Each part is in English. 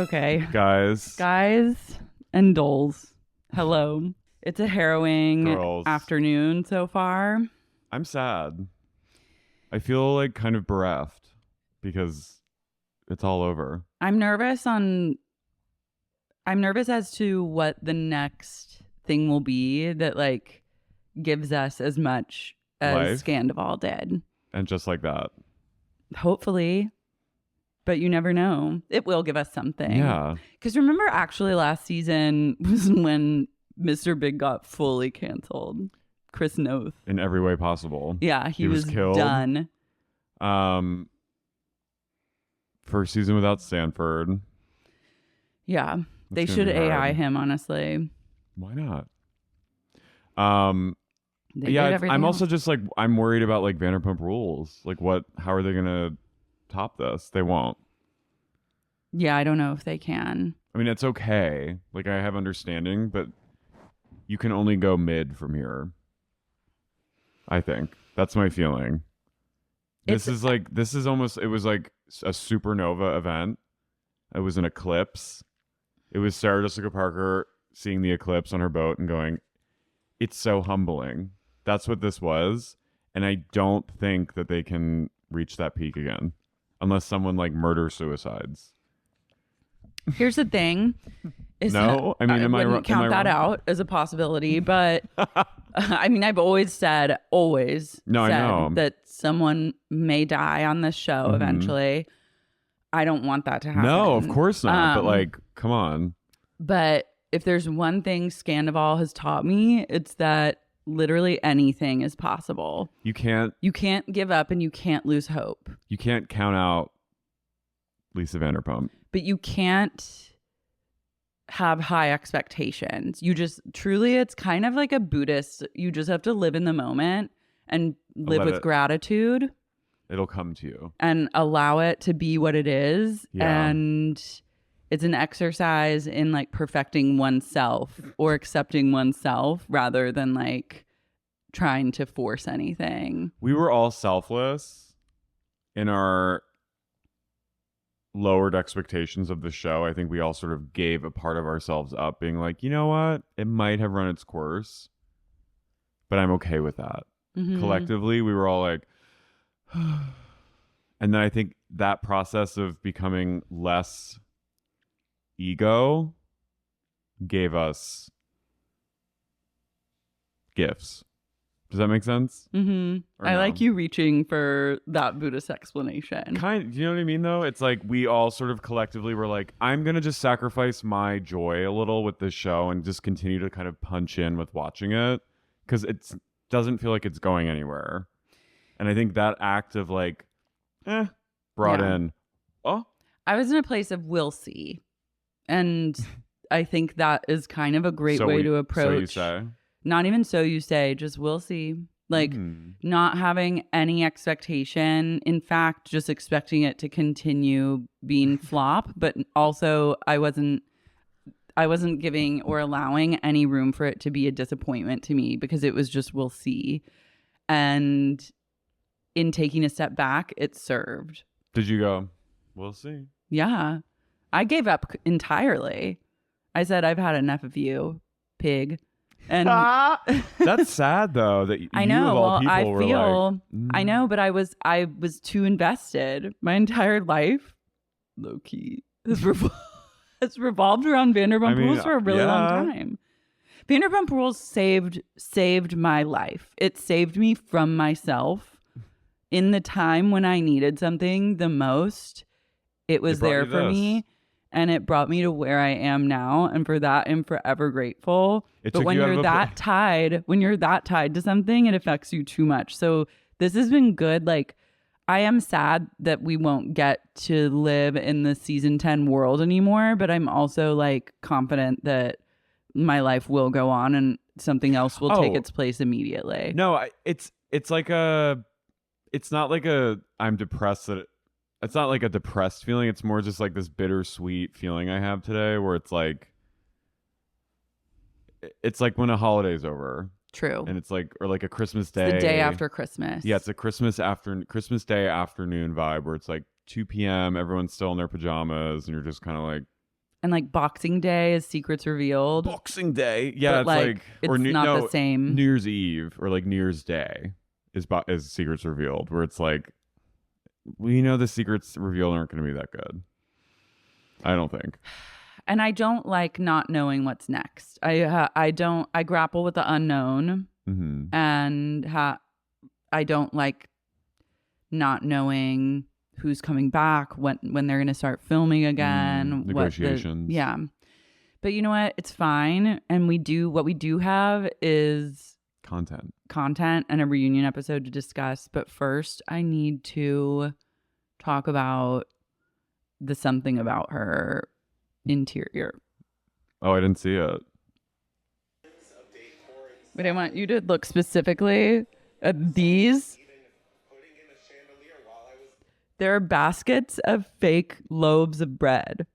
Okay. Guys and dolls. Hello. It's a harrowing afternoon so far. I'm sad. I feel like kind of bereft because it's all over. I'm nervous as to what the next thing will be that like gives us as much as Scandoval did. And just like that. Hopefully. But you never know. It will give us something. Yeah. Because remember, actually, last season was when Mr. Big got fully canceled. Chris Noth. In every way possible. Yeah, he was killed. Done. First season without Stanford. Yeah. They should AI him, honestly. Why not? Yeah, I'm also just like, I'm worried about like Vanderpump Rules. Like how are they going to top this? They won't. Yeah, I don't know if they can. I mean, it's okay. Like, I have understanding, but you can only go mid from here. I think. That's my feeling. This is almost, it was like a supernova event. It was an eclipse. It was Sarah Jessica Parker seeing the eclipse on her boat and going, it's so humbling. That's what this was. And I don't think that they can reach that peak again. Unless someone like murder-suicides. Here's the thing. No? I mean, I wouldn't count that out as a possibility, but I mean, I've always said that someone may die on this show eventually. I don't want that to happen. No, of course not. But like, come on. But if there's one thing Scandoval has taught me, it's that literally anything is possible. You can't give up and you can't lose hope. You can't count out Lisa Vanderpump. But you can't have high expectations. You just truly, it's kind of like a Buddhist. You just have to live in the moment and live with gratitude. It'll come to you. And allow it to be what it is. Yeah. And it's an exercise in like perfecting oneself or accepting oneself rather than like trying to force anything. We were all selfless in our lowered expectations of the show. I think we all sort of gave a part of ourselves up being like, you know what? It might have run its course, but I'm okay with that. Collectively, we were all like, and then I think that process of becoming less ego gave us gifts. Does that make sense? I like you reaching for that Buddhist explanation. Do you know what I mean, though? It's like we all sort of collectively were like, I'm going to just sacrifice my joy a little with this show and just continue to kind of punch in with watching it because it doesn't feel like it's going anywhere. And I think that act of like, brought in, I was in a place of we'll see. And I think that is kind of a great way to approach. So you say? Not even so you say, just we'll see. Like not having any expectation. In fact, just expecting it to continue being flop. But also I wasn't giving or allowing any room for it to be a disappointment to me because it was just we'll see. And in taking a step back, it served. Did you go, we'll see? Yeah. I gave up entirely. I said, I've had enough of you, pig. And that's sad though that I know. Of all people I feel like, I know, but I was too invested. My entire life, low key, has revolved around Vanderpump Rules for a really long time. Vanderpump Rules saved my life. It saved me from myself in the time when I needed something the most. It was there for me. And it brought me to where I am now. And for that, I'm forever grateful. But when you're that tied to something, it affects you too much. So this has been good. Like, I am sad that we won't get to live in the season 10 world anymore. But I'm also like confident that my life will go on and something else will take its place immediately. No, it's not like I'm depressed that it's not like a depressed feeling. It's more just like this bittersweet feeling I have today where it's like when a holiday's over. True. And it's like, or like a Christmas day. It's the day after Christmas. Yeah, it's a Christmas Day afternoon vibe where it's like 2 p.m. Everyone's still in their pajamas and you're just kind of like and like Boxing Day is secrets revealed. Boxing Day, yeah, it's like it's or not the same. New Year's Eve or like New Year's Day is secrets revealed, where it's like we know the secrets revealed aren't going to be that good. I don't think. And I don't like not knowing what's next. I grapple with the unknown, and I don't like not knowing who's coming back, when they're going to start filming again, negotiations. Yeah. But you know what? It's fine. And what we do have is content and a reunion episode to discuss. But first, I need to talk about the something about her interior. Oh, I didn't see it. But I want you to look specifically at these. There are baskets of fake loaves of bread.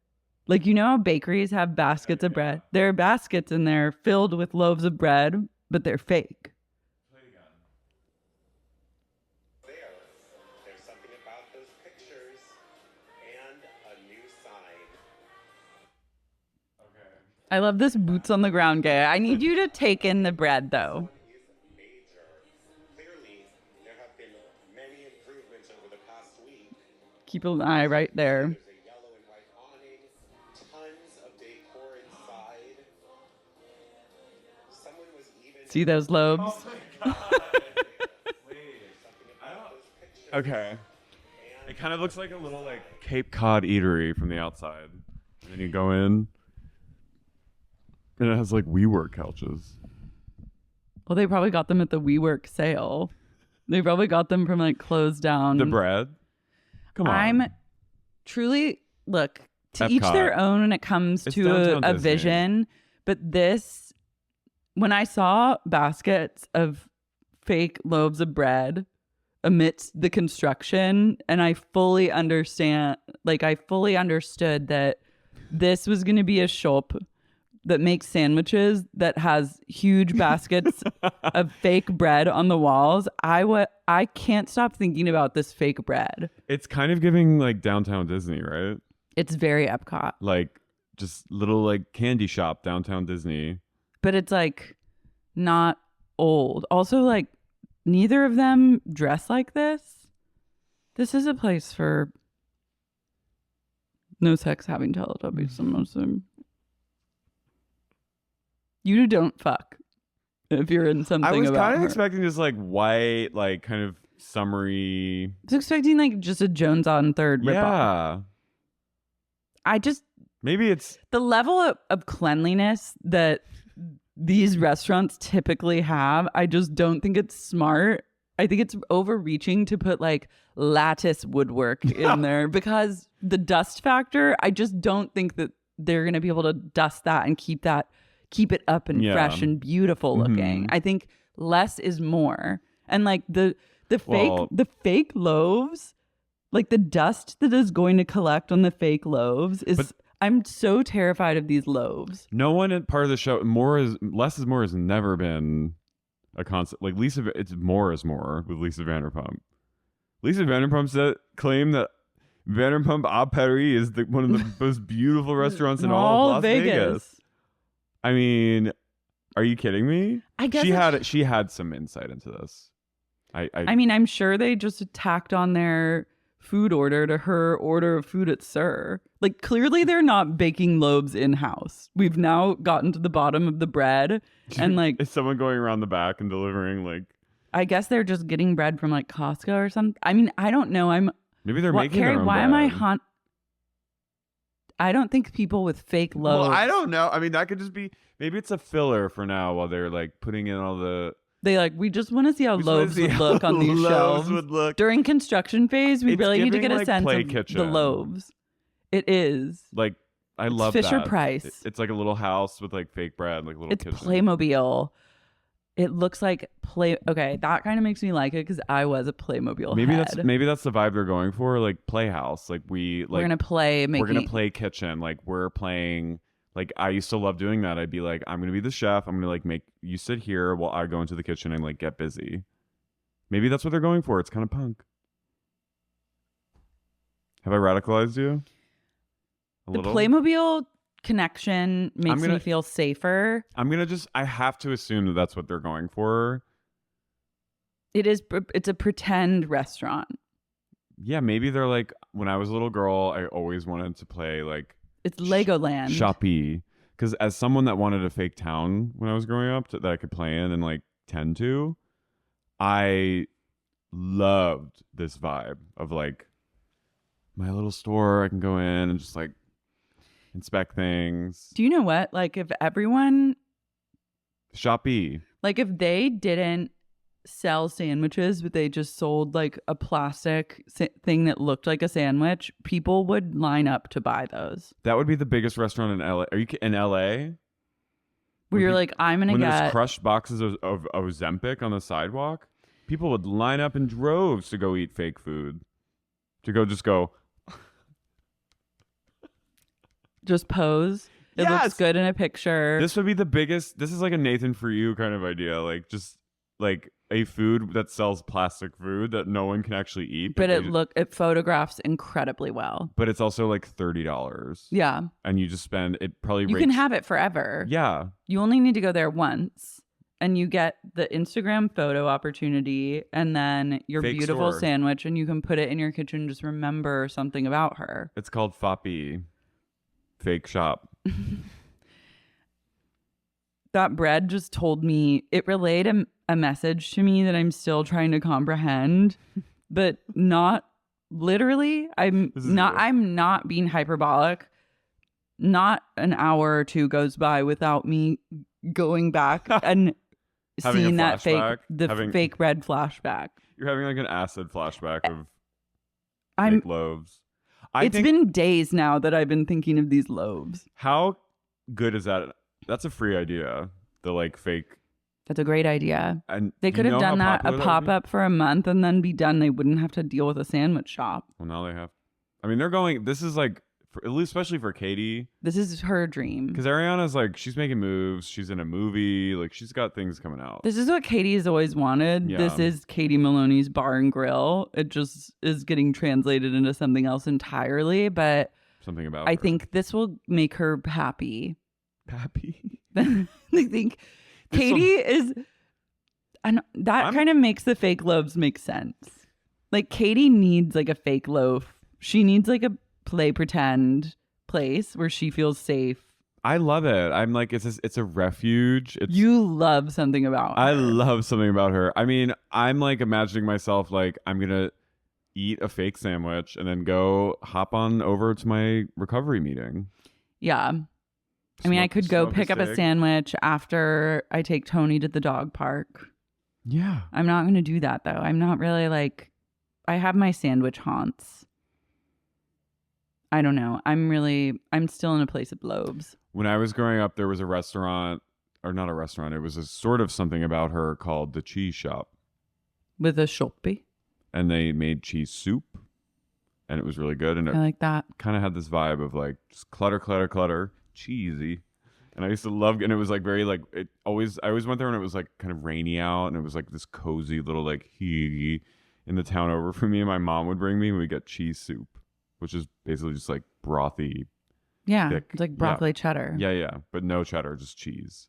Like, you know how bakeries have baskets of bread? There are baskets in there filled with loaves of bread, but they're fake. There's something about those pictures and a new sign. Okay. I love this boots on the ground gay. I need you to take in the bread, though. Keep an eye right there. There's a yellow and white awning, tons of decor inside. Someone was even... See those lobes? Oh my God. Okay. It kind of looks like a little like Cape Cod eatery from the outside. And then you go in and it has like WeWork couches. Well, they probably got them at the WeWork sale. They probably got them from like closed down. The bread? Come on. I'm truly, look, to Epcot. Each their own when it comes to a vision. But this, when I saw baskets of fake loaves of bread amidst the construction, and I fully understood that this was going to be a shop that makes sandwiches that has huge baskets of fake bread on the walls. I can't stop thinking about this fake bread. It's kind of giving like downtown Disney, right? It's very Epcot. Like just little like candy shop downtown Disney. But it's like not old. Also, like neither of them dress like this. This is a place for no sex having Teletubbies. You don't fuck if you're in something. I was about kind of her. expecting just like white, like kind of summery. I was expecting like just a Jones on Third ripoff. Yeah. Maybe it's the level of cleanliness that these restaurants typically have. I just don't think it's smart. I think it's overreaching to put like lattice woodwork in there because the dust factor, I just don't think that they're going to be able to dust that and keep it up and fresh and beautiful looking. I think less is more. And like the fake loaves, like the dust that is going to collect on the fake loaves is I'm so terrified of these loaves. No one at part of the show less is more has never been a concept. Like it's more is more with Lisa Vanderpump. Lisa Vanderpump claimed that Vanderpump à Paris is one of the most beautiful restaurants in all of Las Vegas. I mean, are you kidding me? I guess she had some insight into this. I mean, I'm sure they just tacked on their food order to her order of food at Sir. Like clearly they're not baking loaves in-house. We've now gotten to the bottom of the bread and like is someone going around the back and delivering like I guess they're just getting bread from like Costco or something. I mean, I don't know. Maybe they're making Carrie, their own why bread. am I I don't think people with fake loaves. Well, I don't know. I mean, that could just be maybe it's a filler for now while they're like putting in all the we just want to see how loaves would look on these shelves. During construction phase, we really need to get a sense of the loaves. It is. Like, I love Fisher that. Price. It's like a little house with like fake bread, like a little kitchen. It's Playmobil. It looks like Okay, that kind of makes me like it because I was a Playmobil head. Maybe that's the vibe they're going for, like Playhouse. Like we're gonna play kitchen. Like we're playing. Like I used to love doing that. I'd be like, I'm gonna be the chef. I'm gonna like make you sit here while I go into the kitchen and like get busy. Maybe that's what they're going for. It's kind of punk. Have I radicalized you? The Playmobil connection makes me feel safer. I have to assume that that's what they're going for. It's a pretend restaurant. Yeah, maybe they're like, when I was a little girl, I always wanted to play like it's Legoland. Shoppy. Because as someone that wanted a fake town when I was growing up that I could play in and like tend to, I loved this vibe of like my little store. I can go in and just like inspect things. Do you know what? Like if everyone Shoppy. Like if they didn't sell sandwiches, but they just sold like a plastic thing that looked like a sandwich, people would line up to buy those. That would be the biggest restaurant in LA. Are you in LA? Where you're like, I'm gonna when get there's crushed boxes of Ozempic on the sidewalk, people would line up in droves to go eat fake food. Just pose. It looks good in a picture. This would be the biggest. This is like a Nathan for you kind of idea. Like just like a food that sells plastic food that no one can actually eat. But it photographs incredibly well. But it's also like $30. Yeah. And you just spend it probably. You can have it forever. Yeah. You only need to go there once. And you get the Instagram photo opportunity and then your fake beautiful store. sandwich, and you can put it in your kitchen. Just remember something about her. It's called Foppy. Fake shop. That bread just told me, it relayed a message to me that I'm still trying to comprehend, but not literally. I'm not being hyperbolic. Not an hour or two goes by without me going back and seeing that fake bread flashback. You're having like an acid flashback of fake loaves. It's been days now that I've been thinking of these loaves. How good is that? That's a free idea. The like fake. That's a great idea. And they could have done that, a pop-up for a month and then be done. They wouldn't have to deal with a sandwich shop. Well, now they have. I mean, they're going. This is like, especially for Katie. This is her dream. Because Ariana's like, she's making moves. She's in a movie. Like, she's got things coming out. This is what Katie's always wanted. Yeah. This is Katie Maloney's Bar and Grill. It just is getting translated into something else entirely. But something about I think this will make her happy. Happy? I think Katie is... And that kind of makes the fake loaves make sense. Like, Katie needs like a fake loaf. She needs like a play pretend place where she feels safe. I love it. I'm like, it's a refuge. You love something about her. I love something about her. I mean, I'm like imagining myself like I'm gonna eat a fake sandwich and then go hop on over to my recovery meeting. Yeah. I mean, I could go pick up a sandwich after I take Tony to the dog park. Yeah. I'm not going to do that though. I'm not really like, I have my sandwich haunts. I don't know. I'm still in a place of loaves. When I was growing up, there was a restaurant, or not a restaurant. It was a sort of something about her called the Cheese Shop. With a shoppy. And they made cheese soup. And it was really good. And I like that. Kind of had this vibe of like just clutter, clutter, clutter. Cheesy. And I used to love, and it was like very like, I always went there when it was like kind of rainy out, and it was like this cozy little like in the town over from me, and my mom would bring me and we'd get cheese soup, which is basically just like brothy. Yeah. Thick. It's like broccoli cheddar. Yeah. But no cheddar, just cheese.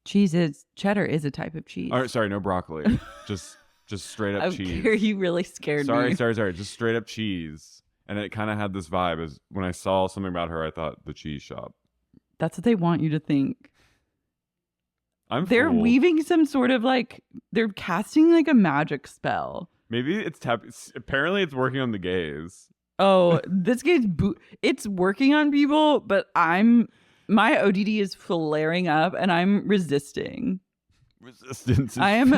Cheddar is a type of cheese. Sorry, no broccoli. just straight up cheese. You really scared me. Sorry. Just straight up cheese. And it kind of had this vibe as when I saw something about her, I thought the cheese shop. That's what they want you to think. They're fooled. weaving some sort of like, they're casting like a magic spell. Maybe apparently it's working on the gays. Oh, this guy's it's working on people, but my ODD is flaring up and I'm resisting. Resistance. I am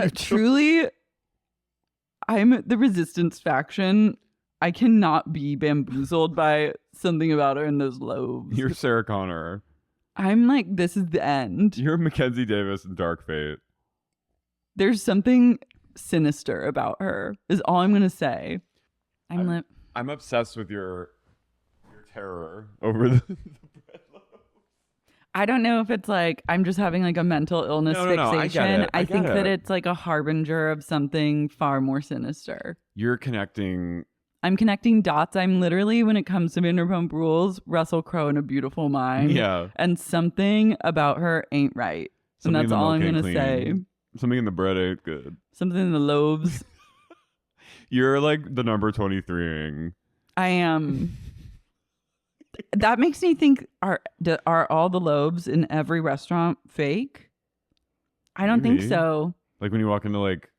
I'm the resistance faction. I cannot be bamboozled by something about her in those loaves. You're Sarah Connor. I'm like, this is the end. You're Mackenzie Davis in Dark Fate. There's something sinister about her, is all I'm going to say. I'm obsessed with your terror over the bread loaf. I don't know if it's like, I'm just having like a mental illness fixation. I think that it's like a harbinger of something far more sinister. You're connecting... I'm connecting dots. I'm literally, when it comes to Vanderpump Rules, Russell Crowe in A Beautiful Mind. Yeah. And something about her ain't right. Something and that's all I'm going to say. Something in the bread ain't good. Something in the loaves. You're like the number 23ing. I am. That makes me think, are all the loaves in every restaurant fake? I don't think so. Like when you walk into like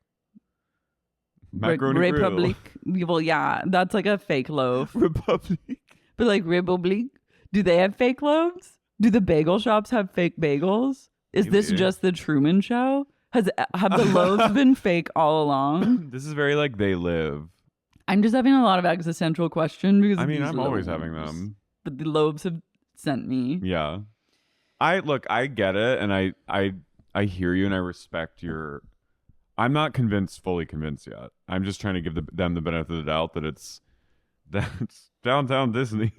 Macaroni Republic. Well, yeah, that's like a fake loaf. Republic. But like Republic, do they have fake loaves? Do the bagel shops have fake bagels? Is this just the Truman Show? Have the loaves been fake all along? This is very like They Live. I'm just having a lot of existential questions because I'm always having them. But the loaves have sent me. Yeah. I get it, and I hear you, and I respect your. I'm not fully convinced yet. I'm just trying to give them the benefit of the doubt that that's downtown Disney.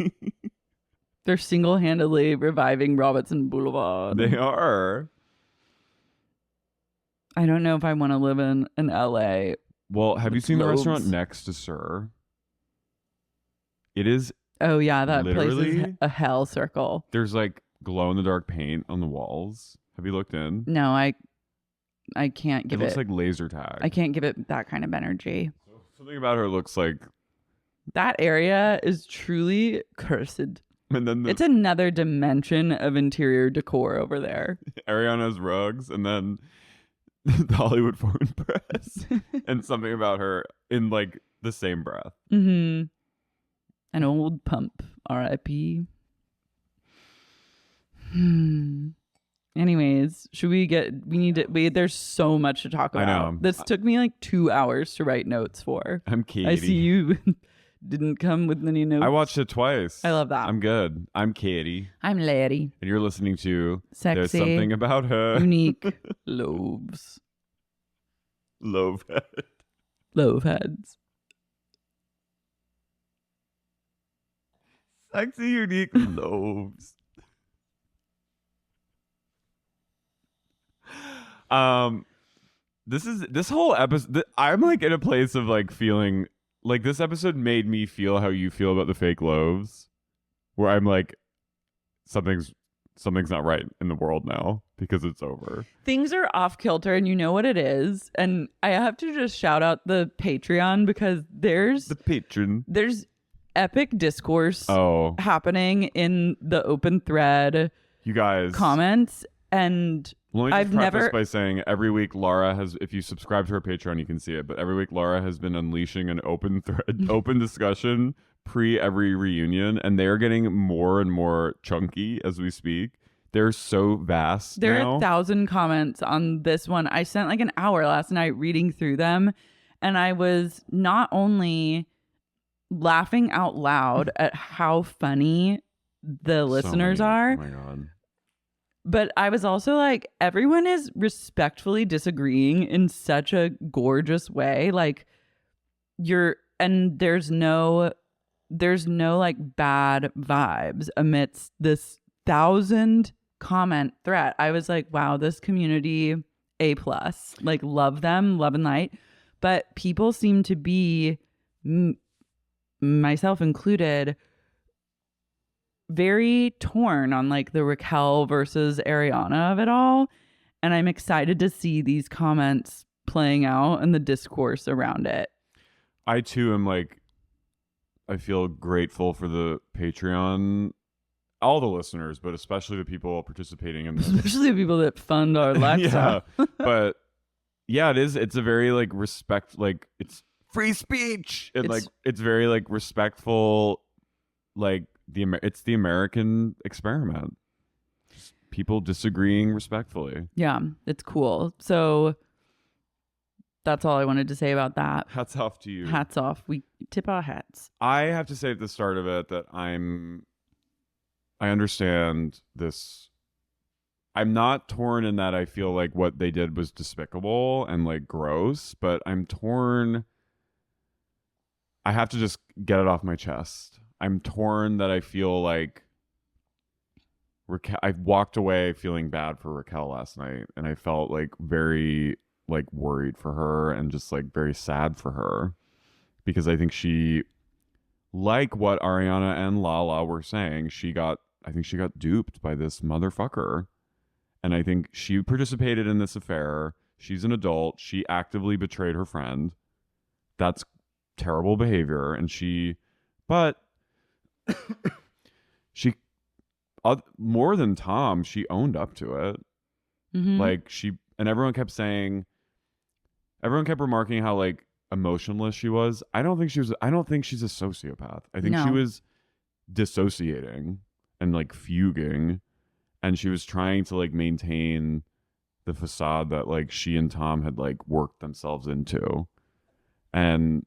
They're single-handedly reviving Robertson Boulevard. They are. I don't know if I want to live in LA. Well, have you seen loaves. the restaurant next to Sir? It is. Oh yeah, that place is a hell circle. There's like glow-in-the-dark paint on the walls. Have you looked in? No, I can't give it. It looks like laser tag. I can't give it that kind of energy. Something about her looks like that area is truly cursed. And then it's another dimension of interior decor over there. Ariana's rugs, and then the Hollywood Foreign Press, and something about her in like the same breath. Mm-hmm. An old pump, R.I.P. Anyways, there's so much to talk about. I know. This took me like 2 hours to write notes for. I'm Katie. I see you didn't come with any notes. I watched it twice. I love that. I'm good. I'm Katie. I'm Larry. And you're listening to Sexy, There's Something About Her. Unique Loaves. Loaf heads. Sexy, unique loaves. This whole episode, I'm like in a place of like feeling like this episode made me feel how you feel about the fake loaves, where I'm like, something's not right in the world now because it's over. Things are off kilter, and you know what it is. And I have to just shout out the Patreon because there's epic discourse happening in the open thread. You guys, comments, and I've never by saying every week Lara has, if you subscribe to her Patreon, you can see it. But every week Lara has been unleashing an open thread, open discussion pre every reunion, and they are getting more and more chunky as we speak. They're so vast. There are 1,000 comments on this one. I spent like an hour last night reading through them, and I was not only laughing out loud at how funny the listeners are. Oh my God. But I was also like, everyone is respectfully disagreeing in such a gorgeous way. Like there's no like bad vibes amidst this 1,000 comment thread. I was like, wow, this community A+, like love them, love and light. But people seem to be, myself included, very torn on like the Raquel versus Ariana of it all. And I'm excited to see these comments playing out and the discourse around it. I too am like, I feel grateful for the Patreon, all the listeners, but especially the people participating in this. Especially the people that fund our Alexa. Yeah. But yeah, it's a very like it's free speech. And it's very like respectful, like it's the American experiment. Just people disagreeing respectfully. Yeah, it's cool. So that's all I wanted to say about that. Hats off to you. Hats off. We tip our hats. I have to say at the start of it that I understand this. I'm not torn in that I feel like what they did was despicable and like gross, but I'm torn. I have to just get it off my chest. I'm torn that I feel like I walked away feeling bad for Raquel last night, and I felt like very like worried for her and just like very sad for her, because I think she like what Ariana and Lala were saying, I think she got duped by this motherfucker. And I think she participated in this affair. She's an adult. She actively betrayed her friend. That's terrible behavior. And but she, more than Tom, she owned up to it. Mm-hmm. Like and everyone kept remarking how like emotionless she was. I don't think she's a sociopath. I think she was dissociating and like fuging, and she was trying to like maintain the facade that like she and Tom had like worked themselves into. But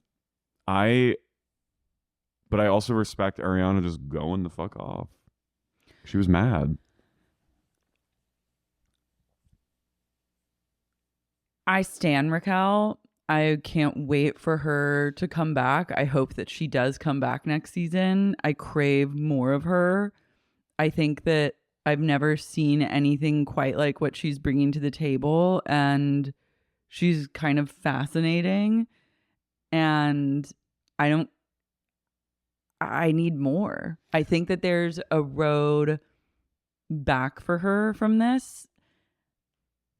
I also respect Ariana just going the fuck off. She was mad. I stan Raquel. I can't wait for her to come back. I hope that she does come back next season. I crave more of her. I think that I've never seen anything quite like what she's bringing to the table, and she's kind of fascinating, and I need more. I think that there's a road back for her from this.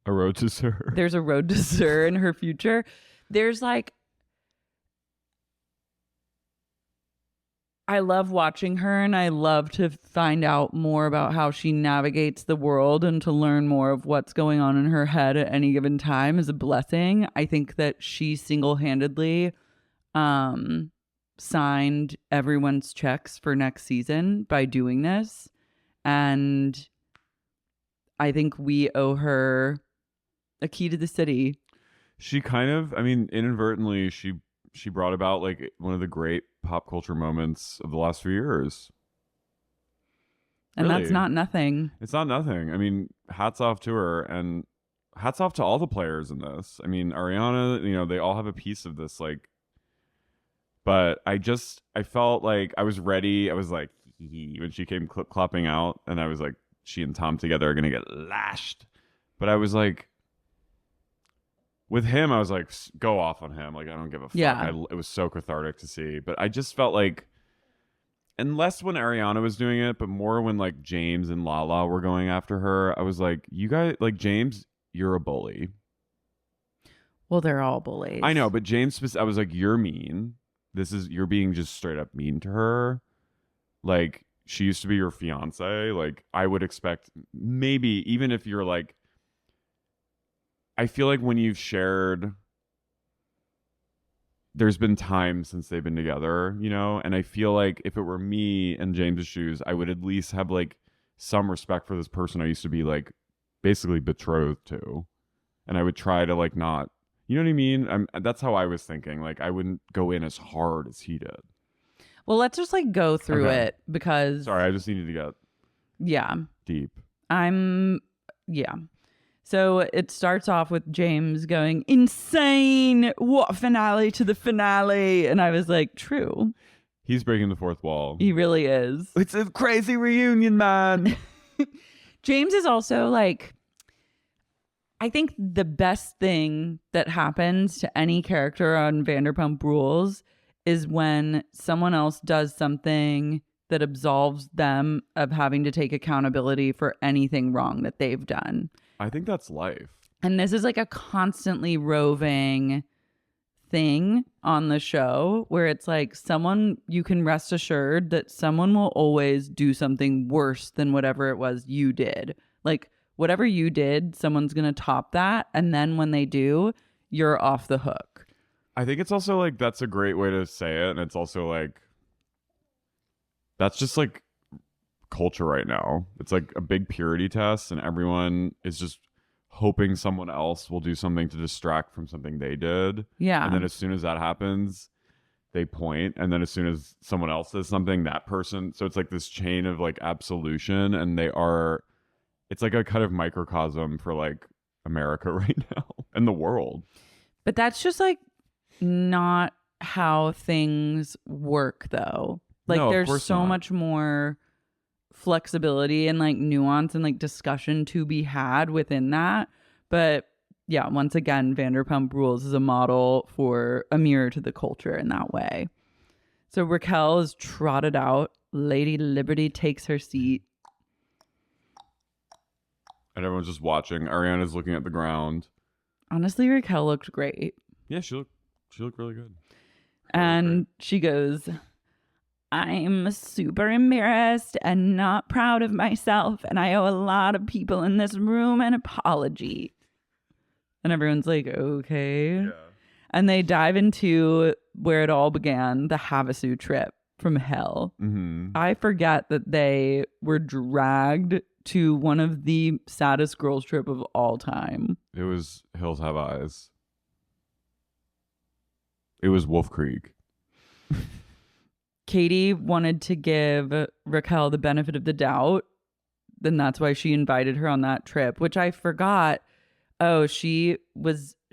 A road to Sir. There's a road to Sir in her future. There's like, I love watching her, and I love to find out more about how she navigates the world, and to learn more of what's going on in her head at any given time is a blessing. I think that she single-handedly signed everyone's checks for next season by doing this. And I think we owe her a key to the city. She kind of, I mean, inadvertently, she brought about like one of the great pop culture moments of the last few years. And really. That's not nothing. It's not nothing. I mean, hats off to her, and hats off to all the players in this. I mean, Ariana, you know, they all have a piece of this, like, but I felt like I was ready. I was like, when she came clip-clopping out, and I was like, she and Tom together are going to get lashed. But I was like, with him, I was like, go off on him. Like, I don't give a fuck. Yeah. It was so cathartic to see. But I just felt like, and less when Ariana was doing it, but more when like James and Lala were going after her, I was like, you guys, like James, you're a bully. Well, they're all bullies. I know, but James, I was like, you're mean. You're being just straight up mean to her. Like, she used to be your fiance. Like, I would expect maybe, even if you're like, I feel like when you've shared, there's been time since they've been together, you know? And I feel like if it were me in James's shoes, I would at least have like some respect for this person I used to be like basically betrothed to. And I would try to like not, you know what I mean? That's how I was thinking. Like, I wouldn't go in as hard as he did. Well, let's just like go through it, because sorry, I just needed to get deep. Yeah. So it starts off with James going, insane, what a finale to the finale. And I was like, true. He's breaking the fourth wall. He really is. It's a crazy reunion, man. James is also like, I think the best thing that happens to any character on Vanderpump Rules is when someone else does something that absolves them of having to take accountability for anything wrong that they've done. I think that's life. And this is like a constantly roving thing on the show where it's like you can rest assured that someone will always do something worse than whatever it was you did. Like, whatever you did, someone's going to top that. And then when they do, you're off the hook. I think it's also like, that's a great way to say it. And it's also like, that's just like culture right now. It's like a big purity test, and everyone is just hoping someone else will do something to distract from something they did. Yeah. And then as soon as that happens, they point. And then as soon as someone else does something, that person. So it's like this chain of like absolution. And it's like a kind of microcosm for like America right now and the world. But that's just like not how things work, though. Like, no, there's so much more flexibility and like nuance and like discussion to be had within that. But yeah, once again, Vanderpump Rules is a model for a mirror to the culture in that way. So Raquel is trotted out. Lady Liberty takes her seat. And everyone's just watching. Ariana's looking at the ground. Honestly, Raquel looked great. Yeah, she looked really good. And she goes, I'm super embarrassed and not proud of myself, and I owe a lot of people in this room an apology. And everyone's like, okay. Yeah. And they dive into where it all began, the Havasu trip from hell. Mm-hmm. I forget that they were dragged to one of the saddest girls' trip of all time. It was Hills Have Eyes. It was Wolf Creek. Katie wanted to give Raquel the benefit of the doubt. Then that's why she invited her on that trip, which I forgot. Oh, she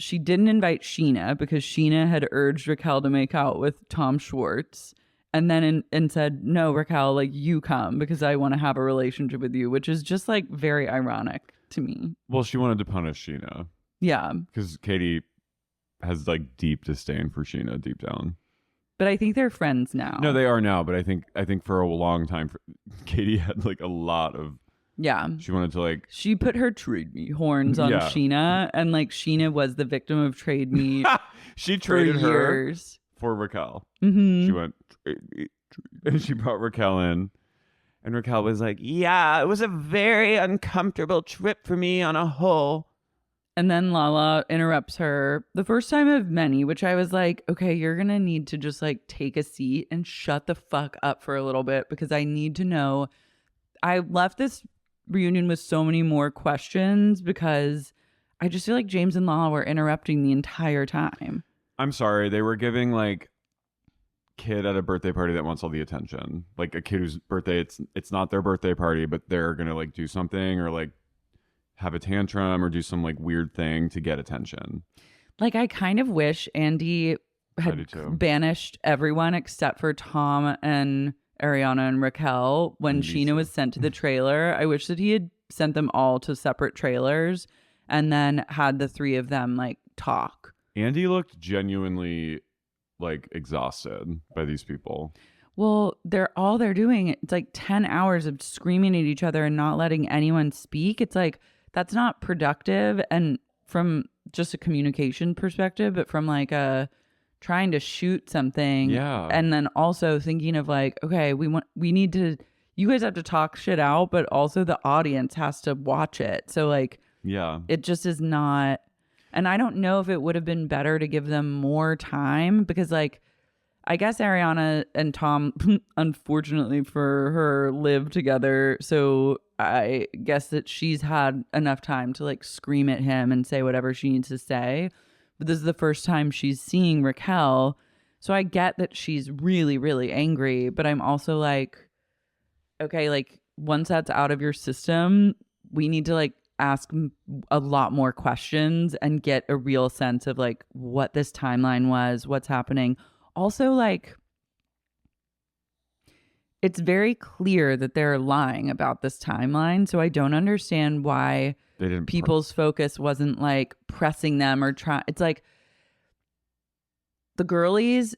didn't invite Scheana because Scheana had urged Raquel to make out with Tom Schwartz. And then and said, no, Raquel, like, you come because I want to have a relationship with you, which is just like very ironic to me. Well, she wanted to punish Scheana. Yeah. Because Katie has like deep disdain for Scheana deep down. But I think they're friends now. No, they are now. But I think for a long time, Katie had like a lot of. Yeah. She wanted to like. She put her trade me horns on Scheana, and like Scheana was the victim of trade me. She traded for her years. For Raquel. Mm-hmm. She went and she brought Raquel in. And Raquel was like, yeah, it was a very uncomfortable trip for me on a whole. And then Lala interrupts her the first time of many, which I was like, okay, you're going to need to just like take a seat and shut the fuck up for a little bit because I need to know. I left this reunion with so many more questions because I just feel like James and Lala were interrupting the entire time. I'm sorry. They were giving like kid at a birthday party that wants all the attention. Like a kid whose birthday, it's not their birthday party, but they're going to like do something or like have a tantrum or do some like weird thing to get attention. Like I kind of wish Andy had banished everyone except for Tom and Ariana and Raquel when Scheana was sent to the trailer. I wish that he had sent them all to separate trailers and then had the three of them like talk. Andy looked genuinely like exhausted by these people. Well, they're doing it's like 10 hours of screaming at each other and not letting anyone speak. It's like that's not productive, and from just a communication perspective, but from like a trying to shoot something. Yeah. And then also thinking of like, okay, you guys have to talk shit out, but also the audience has to watch it. So like, yeah, it just is not. And I don't know if it would have been better to give them more time because like, I guess Ariana and Tom, unfortunately for her, live together. So I guess that she's had enough time to like scream at him and say whatever she needs to say. But this is the first time she's seeing Raquel. So I get that she's really, really angry. But I'm also like, okay, like once that's out of your system, we need to like ask a lot more questions and get a real sense of like what this timeline was, what's happening. Also, like, it's very clear that they're lying about this timeline. So I don't understand why people's focus wasn't like pressing them or trying. It's like the girlies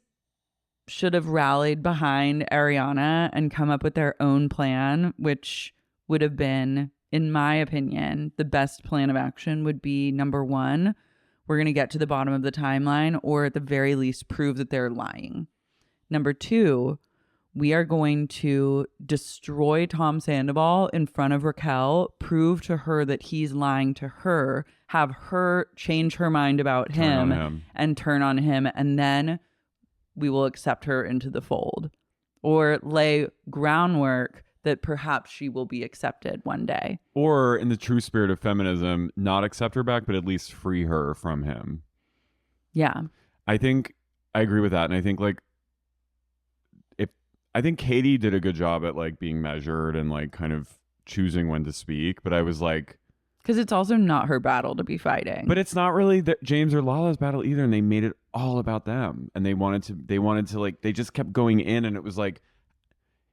should have rallied behind Ariana and come up with their own plan, which would have been, in my opinion, the best plan of action would be number one, we're going to get to the bottom of the timeline, or at the very least prove that they're lying. Number two, we are going to destroy Tom Sandoval in front of Raquel, prove to her that he's lying to her, have her change her mind about him and turn on him, and then we will accept her into the fold or lay groundwork that perhaps she will be accepted one day. Or in the true spirit of feminism, not accept her back, but at least free her from him. Yeah. I think I agree with that. And I think like, I think Katie did a good job at like being measured and like kind of choosing when to speak. But I was like, because it's also not her battle to be fighting. But it's not really James or Lala's battle either. And they made it all about them. And they wanted to like, they just kept going in. And it was like,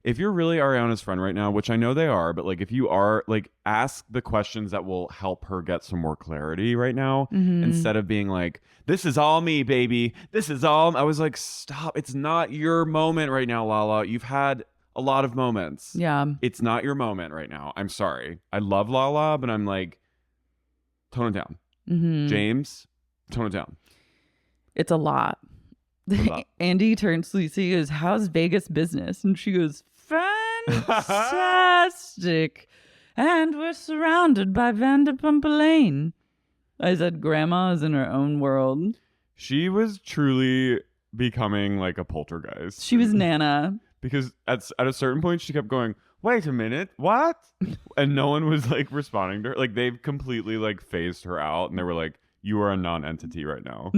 if you're really Ariana's friend right now, which I know they are, but like if you are, like ask the questions that will help her get some more clarity right now, instead of being like, this is all me, baby. This is all. I was like, stop. It's not your moment right now, Lala. You've had a lot of moments. Yeah. It's not your moment right now. I'm sorry. I love Lala, but I'm like, tone it down. James, tone it down. It's a lot. Andy turns to Lucy and goes, how's Vegas business? And she goes, fantastic. And we're surrounded by Vanderpump Lane. I said, Grandma is in her own world. She was truly becoming like a poltergeist. She was Nana. Because at a certain point, she kept going, wait a minute, what? And no one was like responding to her. Like they've completely like phased her out. And they were like, you are a non-entity right now.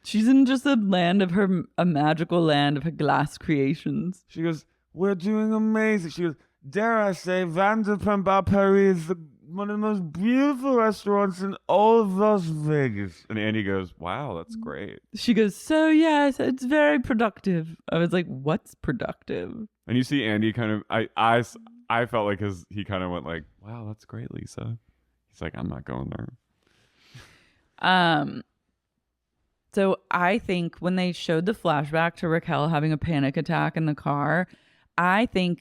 She's in just a magical land of her glass creations. She goes, we're doing amazing. She goes, dare I say, Vanderpump Paris is one of the most beautiful restaurants in all of Las Vegas. And Andy goes, wow, that's great. She goes, so yes, it's very productive. I was like, what's productive? And you see Andy kind of, I felt like he kind of went like, wow, that's great, Lisa. He's like, I'm not going there. So I think when they showed the flashback to Raquel having a panic attack in the car, I don't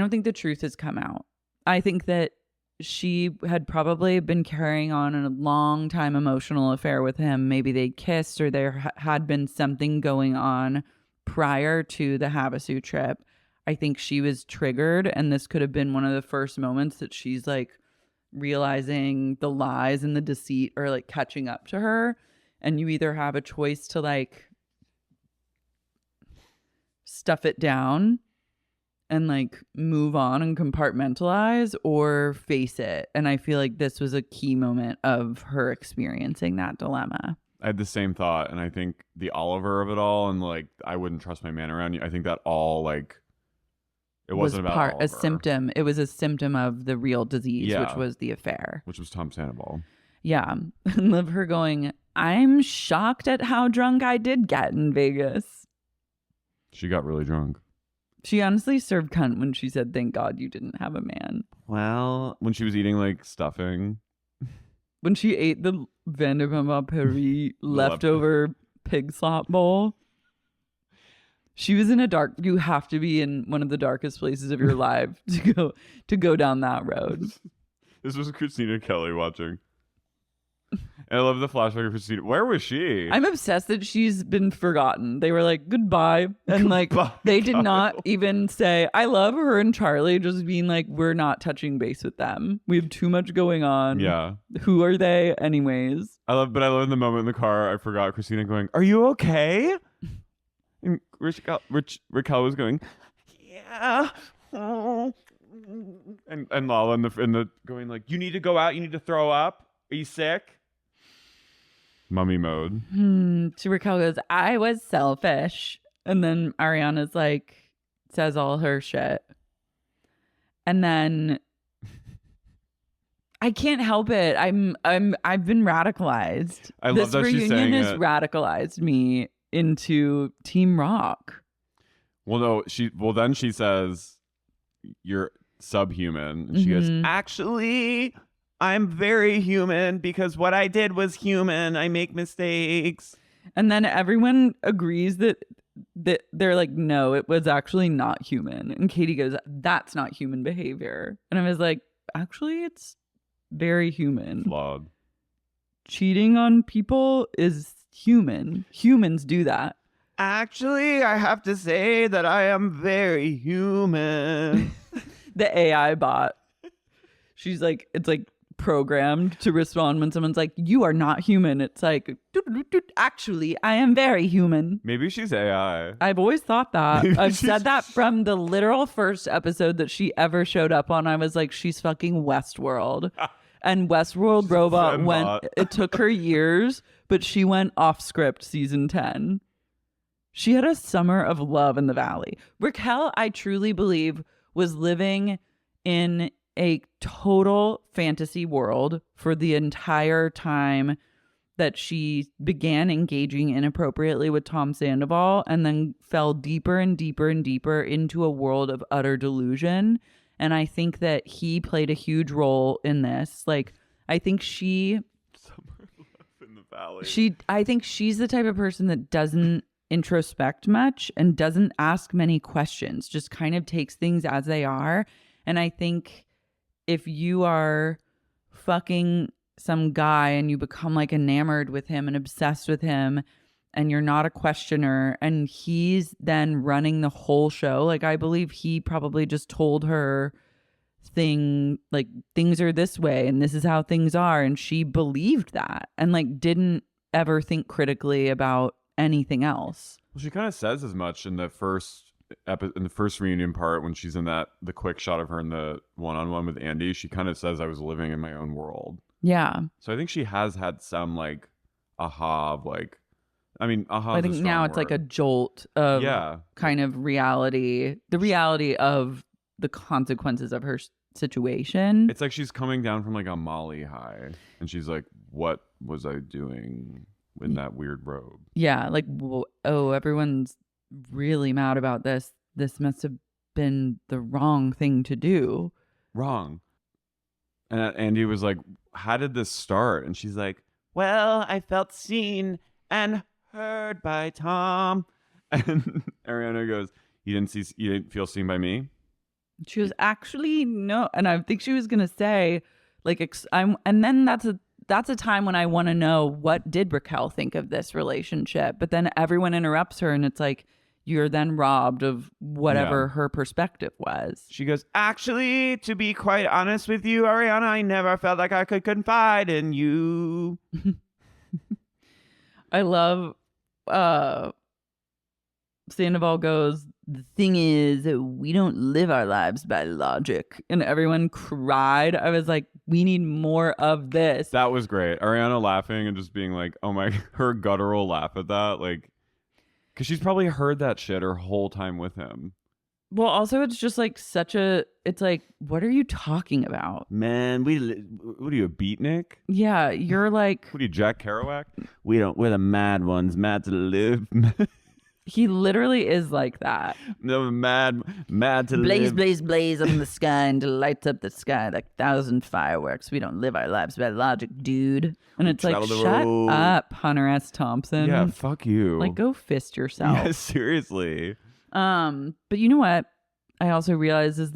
think the truth has come out. I think that she had probably been carrying on a long time emotional affair with him. Maybe they kissed or there had been something going on prior to the Havasu trip. I think she was triggered, and this could have been one of the first moments that she's like realizing the lies and the deceit are like catching up to her. And you either have a choice to like stuff it down and like move on and compartmentalize, or face it. And I feel like this was a key moment of her experiencing that dilemma. I had the same thought, and I think the Oliver of it all, and like I wouldn't trust my man around you. I think that all like it wasn't about Oliver. A symptom. It was a symptom of the real disease, which was the affair, which was Tom Sandoval. Yeah, and love her going, I'm shocked at how drunk I did get in Vegas. She got really drunk. She honestly served cunt when she said, thank God you didn't have a man. Well, when she was eating like stuffing. When she ate the Vanderpump Paris leftover pig slop bowl. She was in you have to be in one of the darkest places of your life to go down that road. This was Christina Kelly watching. And I love the flashback of Christina. Where was she? I'm obsessed that she's been forgotten. They were like, goodbye. And like, they did not even say, I love her and Charlie just being like, we're not touching base with them. We have too much going on. Yeah. Who are they anyways? I love in the moment in the car, I forgot Christina going, are you okay? And Raquel was going, yeah. And Lala in the going like, you need to go out. You need to throw up. Are you sick? Mummy mode. So Raquel goes, I was selfish. And then Ariana's like, says all her shit. And then I can't help it. I've been radicalized. I love that she's saying it. This reunion has radicalized me into Team Rock. Well, no, then she says, you're subhuman. And she goes, actually, I'm very human because what I did was human. I make mistakes. And then everyone agrees that they're like, no, it was actually not human. And Katie goes, that's not human behavior. And I was like, actually, it's very human. Flawed. Cheating on people is human. Humans do that. Actually, I have to say that I am very human. The AI bot. She's like, it's like programmed to respond when someone's like, you are not human. It's like, actually, I am very human. Maybe she's AI. I've always thought that. I've said that from the literal first episode that she ever showed up on. I was like, she's fucking Westworld. And Westworld robot it took her years, but she went off script season 10. She had a summer of love in the valley. Raquel, I truly believe, was living in a total fantasy world for the entire time that she began engaging inappropriately with Tom Sandoval and then fell deeper and deeper and deeper into a world of utter delusion. And I think that he played a huge role in this. Like, I think Somewhere left in the valley. I think she's the type of person that doesn't introspect much and doesn't ask many questions, just kind of takes things as they are. And I think if you are fucking some guy and you become like enamored with him and obsessed with him and you're not a questioner and he's then running the whole show, like I believe he probably just told her things are this way and this is how things are, and she believed that and like didn't ever think critically about anything else. Well, she kind of says as much in the first reunion part when she's in the quick shot of her in the one-on-one with Andy. She kind of says, I was living in my own world. Yeah. So I think she has had some like aha of like, I mean, aha. I think now it's like a jolt of kind of reality, the reality of the consequences of her situation. It's like she's coming down from like a Molly high and she's like, what was I doing in that weird robe? Yeah. Like, oh, everyone's really mad about this. This must have been the wrong thing to do. Wrong. And Andy was like, how did this start? And she's like, well, I felt seen and heard by Tom. And Ariana goes, you didn't feel seen by me? She was actually no. And I think she was going to say like, and then that's a time when I want to know, what did Raquel think of this relationship? But then everyone interrupts her and it's like, you're then robbed of whatever her perspective was. She goes, actually, to be quite honest with you, Ariana, I never felt like I could confide in you. I love Sandoval goes, the thing is, we don't live our lives by logic. And everyone cried. I was like, we need more of this. That was great. Ariana laughing and just being like, oh my, her guttural laugh at that. Like, because she's probably heard that shit her whole time with him. Well, also, it's just like it's like, what are you talking about? Man, what are you, a beatnik? Yeah, you're like. What are you, Jack Kerouac? We're the mad ones, mad to live. He literally is like that. No, mad to blaze, live. Blaze, blaze up in the sky and to light up the sky like 1,000 fireworks. We don't live our lives by logic, dude. And it's like, shut up, Hunter S. Thompson. Yeah, fuck you. Like, go fist yourself. Yeah, seriously. But you know what? I also realize is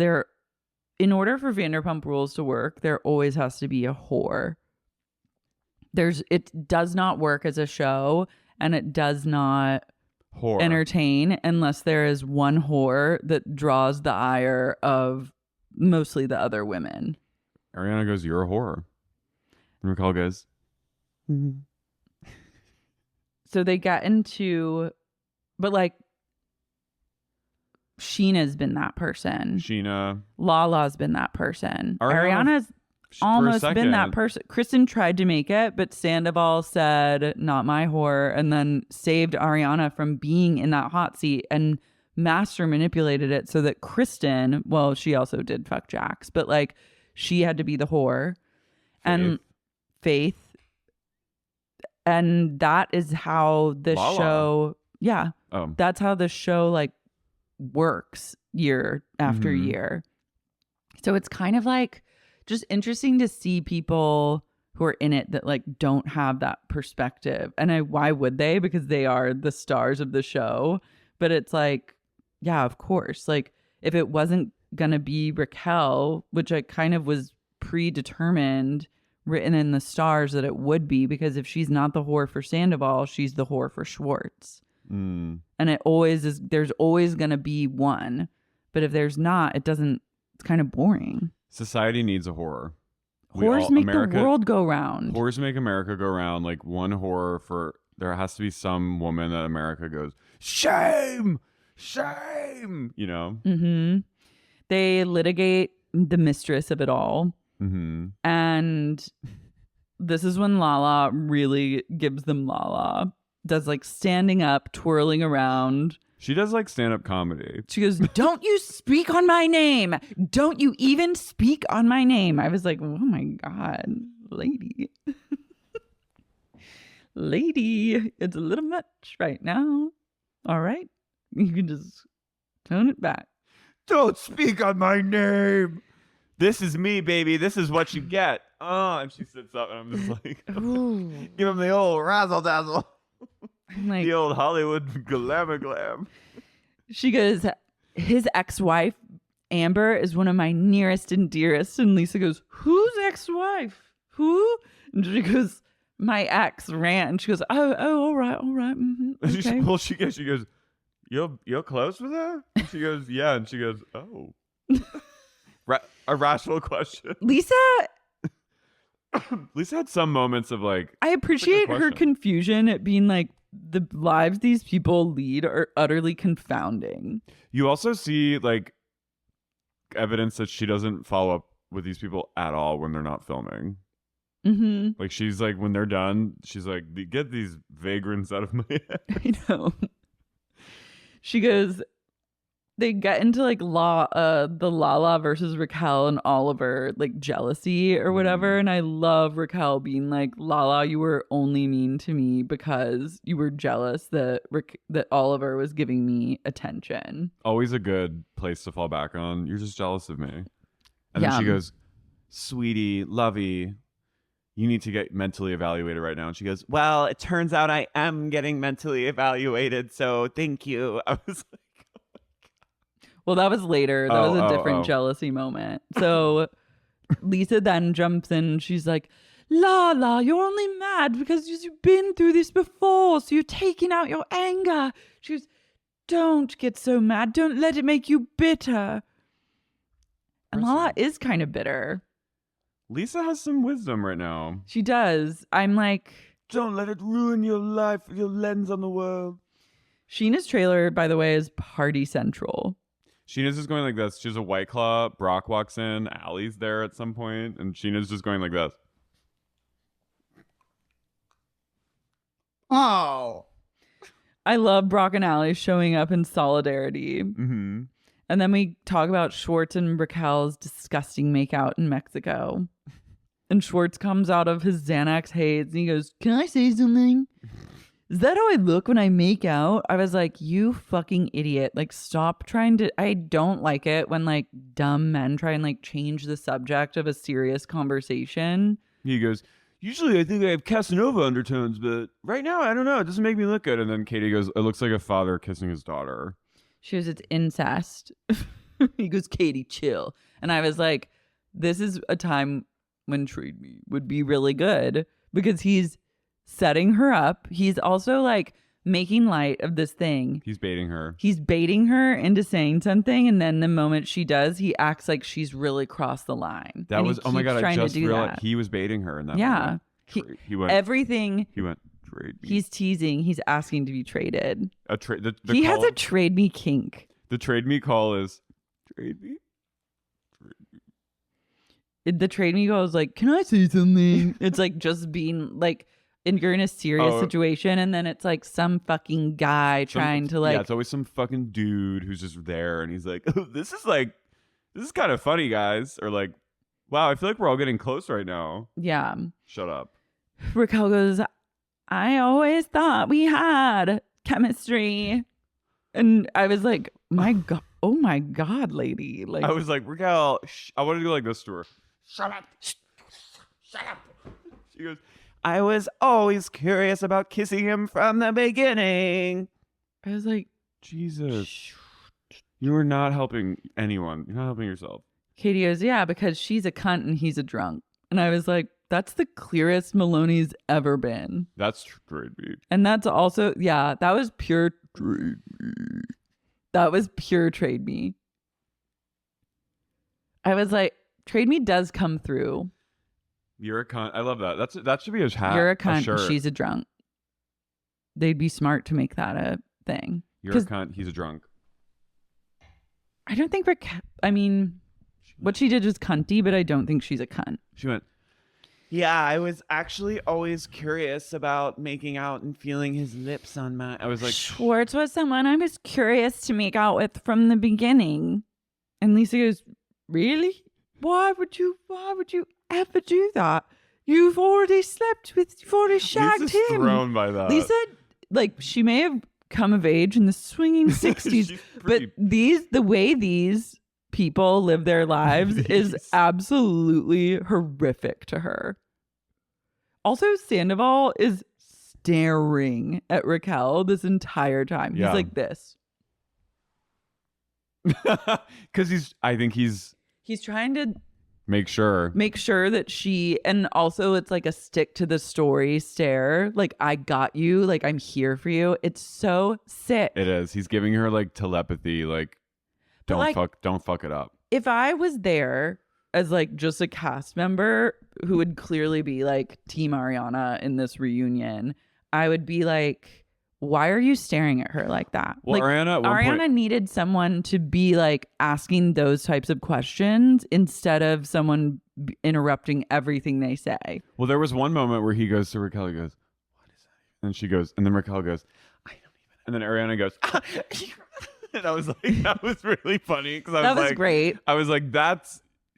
in order for Vanderpump Rules to work, there always has to be a whore. It does not work as a show, and it does not entertain unless there is one whore that draws the ire of mostly the other women. Ariana goes, you're a whore. And Raquel goes, So they get into, but like, Scheana's been that person. Lala's been that person. Ariana's almost been that person. Kristen tried to make it, but Sandoval said, not my whore, and then saved Ariana from being in that hot seat and master manipulated it so that Kristen, well, she also did fuck Jax, but like, she had to be the whore. And Faith. And that is how the show, that's how the show like works year after year. So it's kind of like just interesting to see people who are in it that like don't have that perspective. And why would they? Because they are the stars of the show. But it's like, yeah, of course. Like, if it wasn't gonna be Raquel, which I kind of was predetermined, written in the stars that it would be, because if she's not the whore for Sandoval, she's the whore for Schwartz. And it always is. There's always going to be one, but if there's not, it's kind of boring. Society needs a whore. Whores make the world go round. Whores make America go round. Like, one whore there has to be some woman that America goes, shame, you know? Mm-hmm. They litigate the mistress of it all. Mm-hmm. And this is when Lala really gives them Lala. Does like standing up, twirling around. She does like stand-up comedy. She goes, don't you speak on my name. Don't you even speak on my name. I was like, oh my God, lady. lady, it's a little much right now. All right. You can just tone it back. Don't speak on my name. This is me, baby. This is what you get. Oh, and she sits up, and I'm just like, give him the old razzle dazzle. I'm like, the old Hollywood glam. She goes, his ex-wife, Amber, is one of my nearest and dearest. And Lisa goes, whose ex-wife? Who? And she goes, my ex, Rant. And she goes, oh, all right. Mm-hmm, okay. Well, she goes, you're close with her? And she goes, yeah. And she goes, oh. A rational question. Lisa had some moments of like, I appreciate her confusion at being like, the lives these people lead are utterly confounding. You also see like evidence that she doesn't follow up with these people at all when they're not filming. Mm-hmm. Like she's like, when they're done, she's like, get these vagrants out of my head. I know. She goes, they get into like the Lala versus Raquel and Oliver like jealousy or whatever. And I love Raquel being like, Lala, you were only mean to me because you were jealous that Oliver was giving me attention. Always a good place to fall back on. You're just jealous of me. And then she goes, sweetie, lovey, you need to get mentally evaluated right now. And she goes, well, it turns out I am getting mentally evaluated. So thank you. I was like, well, that was later. That was a different jealousy moment. So Lisa then jumps in and she's like, Lala, you're only mad because you've been through this before. So you're taking out your anger. She goes, don't get so mad. Don't let it make you bitter. And Lala is kind of bitter. Lisa has some wisdom right now. She does. I'm like, don't let it ruin your life, your lens on the world. Scheana's trailer, by the way, is party central. Scheana's just going like this. She has a White Claw. Brock walks in. Allie's there at some point, and Scheana's just going like this. Oh. I love Brock and Allie showing up in solidarity. Mm-hmm. And then we talk about Schwartz and Raquel's disgusting makeout in Mexico. And Schwartz comes out of his Xanax haze and he goes, can I say something? Is that how I look when I make out? I was like, you fucking idiot. Like, stop trying to... I don't like it when, like, dumb men try and, like, change the subject of a serious conversation. He goes, usually I think I have Casanova undertones, but right now, I don't know. It doesn't make me look good. And then Katie goes, it looks like a father kissing his daughter. She goes, it's incest. He goes, Katie, chill. And I was like, this is a time when Trade Me would be really good because he's setting her up. He's also like making light of this thing. He's baiting her. He's baiting her into saying something. And then the moment she does, he acts like she's really crossed the line. That was, oh my God, I just realized that. He was baiting her in that moment. He went, everything. He went, trade me. He's teasing. He's asking to be traded. He has a trade me kink. The trade me call is, trade me? The trade me call is like, can I say something? It's like just being like, and you're in a serious situation, and then it's like some fucking guy trying to like... Yeah, it's always some fucking dude who's just there, and he's like, oh, this is kind of funny, guys. Or like, wow, I feel like we're all getting close right now. Yeah. Shut up. Raquel goes, I always thought we had chemistry. And I was like, oh my God, lady. Like, I was like, Raquel, I wanted to go like this to her. Shut up. Shut up. She goes, I was always curious about kissing him from the beginning. I was like, Jesus. You are not helping anyone. You're not helping yourself. Katie goes, yeah, because she's a cunt and he's a drunk. And I was like, that's the clearest Maloney's ever been. That's trade me. And that's also, yeah, that was pure trade me. That was pure trade me. I was like, trade me does come through. You're a cunt. I love that. That should be a hat. You're a cunt and she's a drunk. They'd be smart to make that a thing. You're a cunt. He's a drunk. I don't think I mean, what she did was cunty, but I don't think she's a cunt. She went, yeah, I was actually always curious about making out and feeling his lips on my... I was like... Schwartz was someone I was curious to make out with from the beginning. And Lisa goes, really? Why would you ever do that? You've already shagged Lisa's him. thrown by that. Lisa, like, she may have come of age in the swinging 60s, but the way these people live their lives is absolutely horrific to her. Also, Sandoval is staring at Raquel this entire time. He's like this. Because I think he's trying to make sure that she, and also it's like a stick to the story stare. Like, I got you. Like, I'm here for you. It's so sick. It is. He's giving her like telepathy. Like, don't fuck it up. If I was there as like just a cast member who would clearly be like Team Ariana in this reunion, I would be like, why are you staring at her like that? Well, like, Ariana needed someone to be like asking those types of questions instead of someone interrupting everything they say. Well, there was one moment where he goes to Raquel, he goes, what is that? And she goes, and then Raquel goes, I don't even. And then Ariana goes, and I was like, that was really funny. Because that was great. I was like,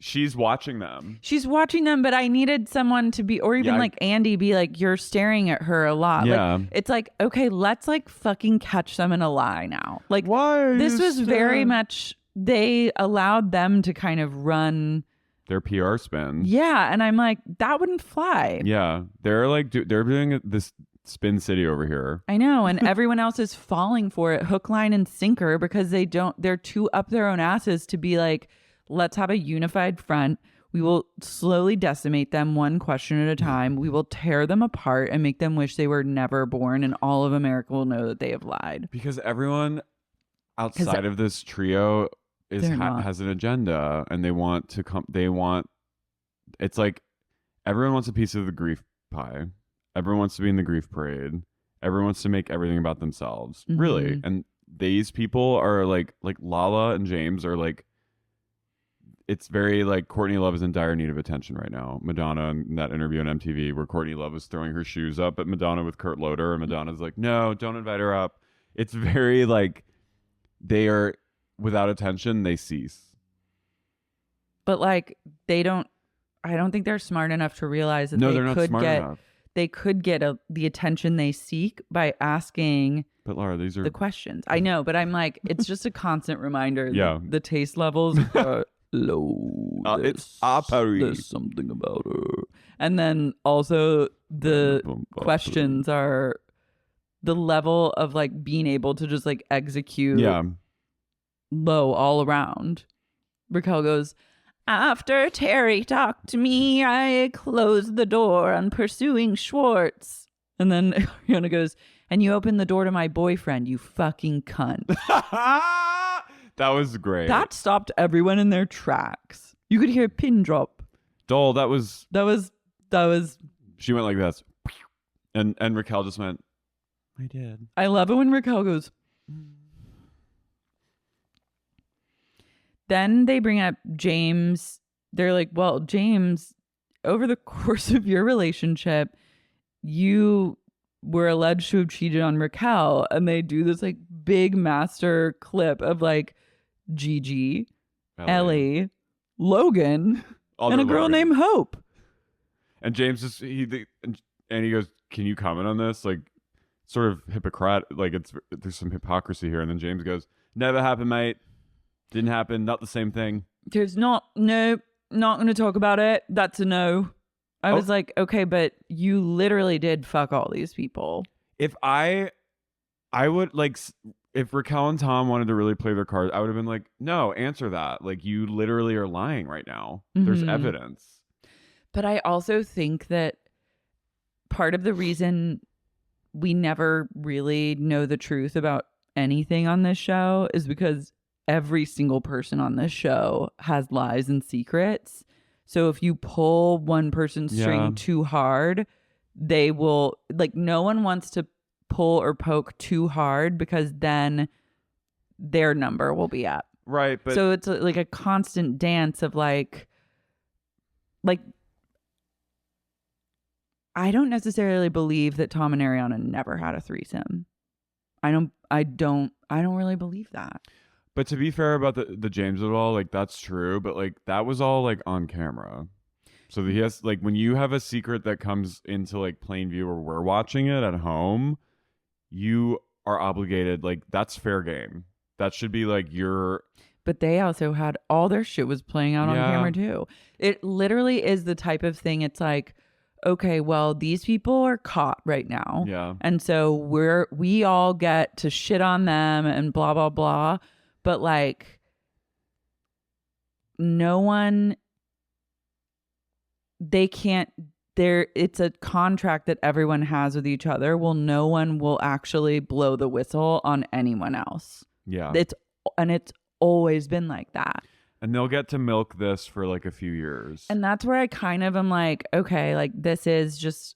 she's watching them. She's watching them, but I needed someone to be, or even like Andy be like, you're staring at her a lot. Yeah. Like, it's like, okay, let's like fucking catch them in a lie now. Like, why? This was very much, they allowed them to kind of run their PR spin. Yeah. And I'm like, that wouldn't fly. Yeah. They're like, they're doing this Spin City over here. I know. And everyone else is falling for it hook, line, and sinker because they're too up their own asses to be like, let's have a unified front. We will slowly decimate them one question at a time. We will tear them apart and make them wish they were never born. And all of America will know that they have lied. Because everyone outside of this trio has an agenda, and they want to come. It's like everyone wants a piece of the grief pie. Everyone wants to be in the grief parade. Everyone wants to make everything about themselves. Mm-hmm. Really. And these people are like Lala and James are like, it's very like Courtney Love is in dire need of attention right now. Madonna in that interview on MTV where Courtney Love was throwing her shoes up at Madonna with Kurt Loder, and Madonna's like, no, don't invite her up. It's very like they are without attention, they cease. But like I don't think they're smart enough to realize that they could get the attention they seek by asking. But Lara, these are the questions. I know, but I'm like, it's just a constant reminder. Yeah. The taste levels are low. It's there's something about her. And then also the questions are the level of like being able to just like execute low all around. Raquel goes, after Terry talked to me, I closed the door on pursuing Schwartz. And then Ariana goes, and you opened the door to my boyfriend, you fucking cunt. That was great. That stopped everyone in their tracks. You could hear a pin drop. Dole, that was. She went like this. And Raquel just went, I did. I love it when Raquel goes. Then they bring up James. They're like, well, James, over the course of your relationship, you were alleged to have cheated on Raquel. And they do this like big master clip of like Gigi, Ellie, Logan, and a girl named Hope. And James he goes, can you comment on this? Like, sort of hypocrite. Like, there's some hypocrisy here. And then James goes, never happened, mate. Didn't happen. Not the same thing. There's not going to talk about it. That's a no. I was like, okay, but you literally did fuck all these people. If I would like, if Raquel and Tom wanted to really play their cards, I would have been like, no, answer that. Like, you literally are lying right now. Mm-hmm. There's evidence. But I also think that part of the reason we never really know the truth about anything on this show is because every single person on this show has lies and secrets. So if you pull one person's string too hard, they will, like, no one wants to pull or poke too hard because then their number will be up. Right. But so it's like a constant dance of like I don't necessarily believe that Tom and Ariana never had a threesome. I don't really believe that. But to be fair about the James of it all, like, that's true, but like that was all like on camera. So he has like when you have a secret that comes into like plain view or we're watching it at home, you are obligated. Like that's fair game. That should be like your. But they also had all their shit was playing out on Yeah. camera too. It literally is the type of thing. It's like, okay, well, these people are caught right now. Yeah. And so we all get to shit on them and blah, blah, blah. But like, no one, they can't, it's a contract that everyone has with each other. Well, no one will actually blow the whistle on anyone else. Yeah. It's always been like that. And they'll get to milk this for like a few years. And that's where I kind of am like, okay, like this is just,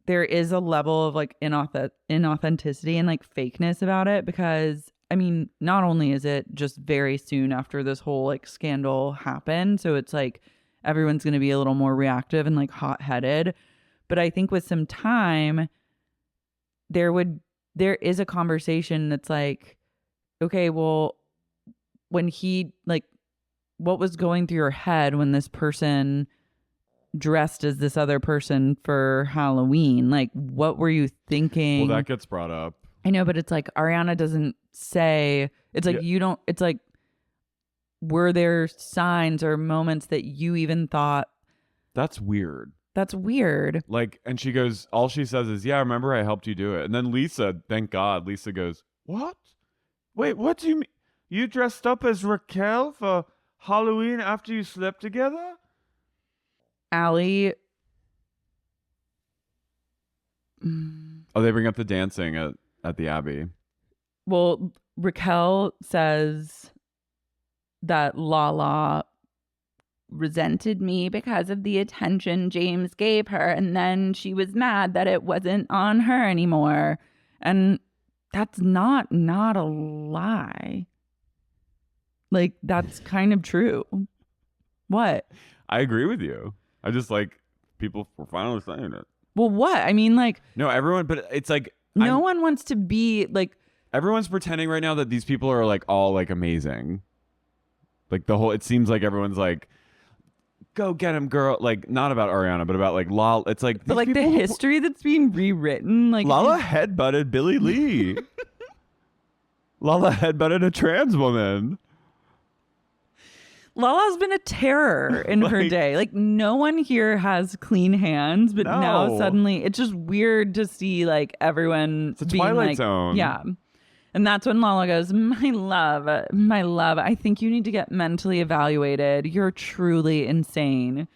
there is a level of like inauthenticity and like fakeness about it, because I mean, not only is it just very soon after this whole like scandal happened, so it's like everyone's going to be a little more reactive and like hot-headed, but I think with some time there is a conversation that's like, okay, well, when he like, what was going through your head when this person dressed as this other person for Halloween? Like, what were you thinking? Well, that gets brought up. I know, but it's like Ariana doesn't say, it's like you don't, it's like, were there signs or moments that you even thought, that's weird? That's weird. Like, and she goes, all she says is, yeah, remember I helped you do it. And then Lisa, thank God, Lisa goes, what? Wait, what do you mean? You dressed up as Raquel for Halloween after you slept together? Allie. Oh, they bring up the dancing at the Abbey. Well, Raquel says that Lala resented me because of the attention James gave her, and then she was mad that it wasn't on her anymore. And that's not a lie. Like, that's kind of true. What? I agree with you. I just like people were finally saying it. Well, what? I mean, like, no, everyone, but it's like no one wants to be like, everyone's pretending right now that these people are like all like amazing. Like it seems like everyone's like, go get him, girl. Like, not about Ariana, but about like Lala. It's like, but like the history that's being rewritten. Like, Lala headbutted Billy Lee. Lala headbutted a trans woman. Lala's been a terror in her day. Like, no one here has clean hands, but now suddenly it's just weird to see like everyone it's a being Twilight like, Zone. Yeah. And that's when Lala goes, my love, I think you need to get mentally evaluated. You're truly insane.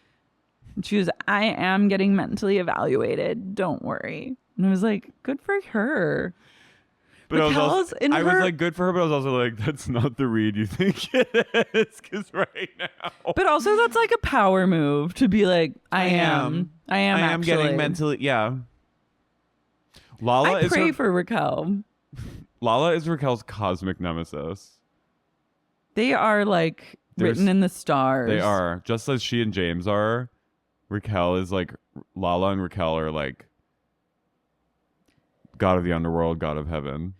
And she goes, I am getting mentally evaluated. Don't worry. And I was like, good for her. But I was like, good for her, but I was also like, that's not the read you think it is, because right now. But also, that's like a power move to be like, I am actually getting mentally, yeah. I pray for Raquel. Lala is Raquel's cosmic nemesis. They are like written in the stars. They are, just as she and James are. Raquel is like, Lala and Raquel are like God of the underworld, God of heaven.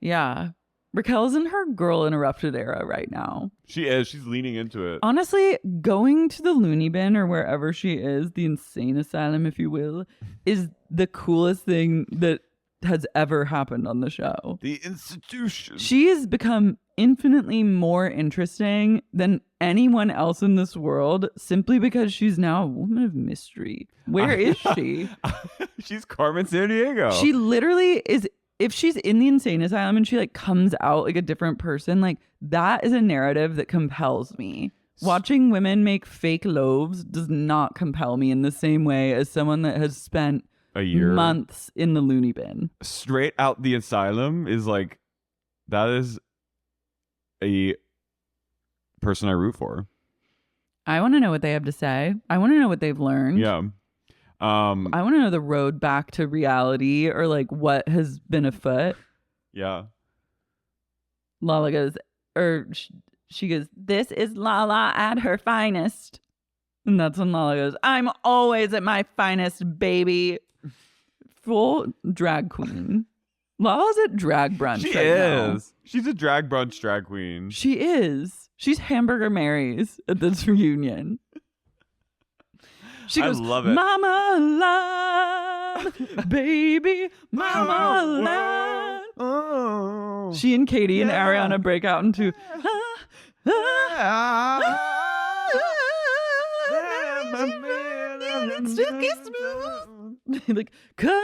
Yeah. Raquel's in her Girl Interrupted era right now. She is. She's leaning into it. Honestly, going to the loony bin or wherever she is, the insane asylum, if you will, is the coolest thing that has ever happened on the show. The institution. She has become infinitely more interesting than anyone else in this world simply because she's now a woman of mystery. Where is she? She's Carmen Sandiego. She literally is. If she's in the insane asylum and she like comes out like a different person, like that is a narrative that compels me. Watching women make fake loaves does not compel me in the same way as someone that has spent a year, months in the loony bin. Straight out the asylum is like, that is a person I root for. I want to know what they have to say. I want to know what they've learned. Yeah. I want to know the road back to reality or like what has been afoot. Yeah. Lala goes, or she goes, this is Lala at her finest. And that's when Lala goes, I'm always at my finest, baby. Full drag queen. Lala's at drag brunch. She right is. Now. She's a drag brunch drag queen. She is. She's Hamburger Mary's at this reunion. She goes, I love it. Mama Lamb, baby, Mama Lamb. Oh. She and Katie and Ariana break out into like color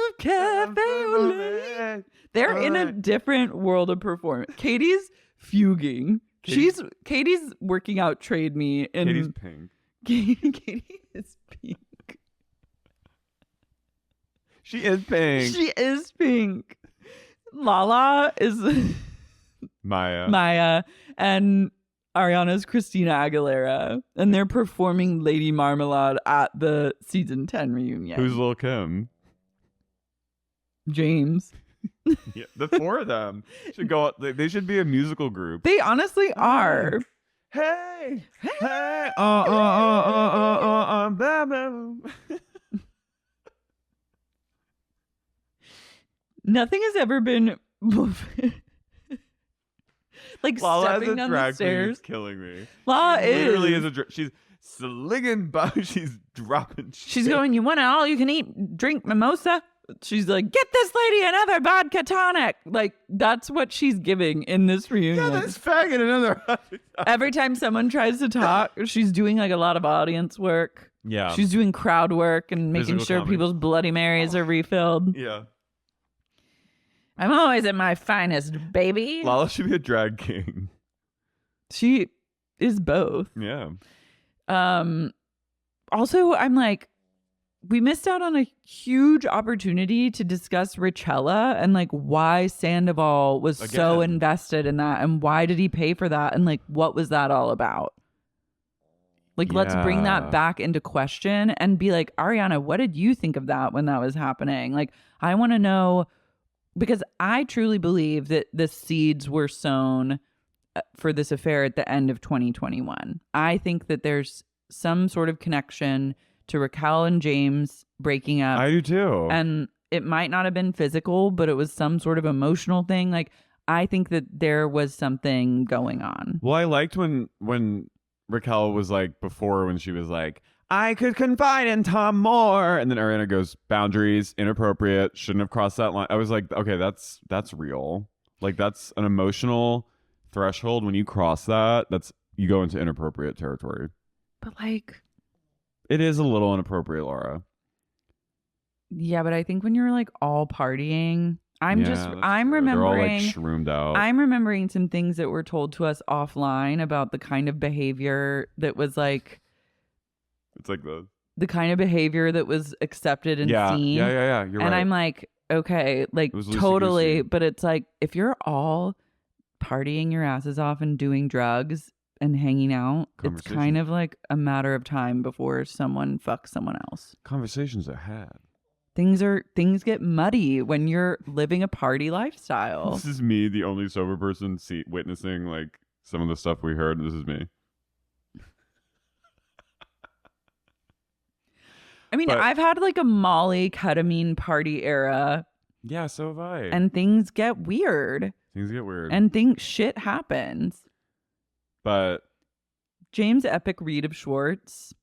of cafe au lait. They're in a different world of performance. Katie's fuging. Katie's working out Trade Me in Katie's pink. Katie is pink. She is pink. She is pink. Lala is Maya, and Ariana's Christina Aguilera, and they're performing Lady Marmalade at the season 10 reunion. Who's Lil' Kim? James. Yeah, the four of them should go. They should be a musical group. They honestly are. Hey, hey, Nothing has ever been like Lala stepping down the drag queen stairs. is killing me. Lala Literally is. is a she's slinging by. She's dropping. She's shit. going, you want an all you can eat drink mimosa? She's like, get this lady another vodka tonic. Like, that's what she's giving in this reunion. Yeah, this faggot another. Every time someone tries to talk, she's doing like a lot of audience work. Yeah, She's doing crowd work and making Physical sure comedy. people's Bloody Marys are refilled. yeah. I'm always at my finest, baby. Lala should be a drag king. She is both. Yeah. Also, I'm like, we missed out on a huge opportunity to discuss Richella and like why Sandoval was so Again. invested in that and why did he pay for that and like what was that all about? Like, let's bring Yeah. that back into question and be like, Ariana, what did you think of that when that was happening? Like, I want to know, because I truly believe that the seeds were sown for this affair at the end of 2021. I think that there's some sort of connection to Raquel and James breaking up. I do too. And it might not have been physical, but it was some sort of emotional thing. Like, I think that there was something going on. Well, I liked when Raquel was like before when she was like, I could confide in Tom more, and then Ariana goes, boundaries, inappropriate, shouldn't have crossed that line. I was like, okay, that's real. Like, that's an emotional threshold. When you cross that, you go into inappropriate territory. But like, It is a little inappropriate, Laura. yeah, but I think when you're like all partying, I'm They're all like remembering shroomed out. I'm remembering some things that were told to us offline about the kind of behavior that was like It's like the kind of behavior that was accepted and yeah, seen. yeah. You're And right. I'm like, okay, like It was loosey-goosey. totally, but it's like if you're all partying your asses off and doing drugs and hanging out, it's kind Conversation. of like a matter of time before someone fucks someone else. Conversations are had. Things get muddy when you're living a party lifestyle. This is me, the only sober person witnessing like some of the stuff we heard. This is me. I mean, But- I've had like a Molly ketamine party era Yeah, so have I. and things get weird things get weird. and shit happens. But James' epic read of Schwartz,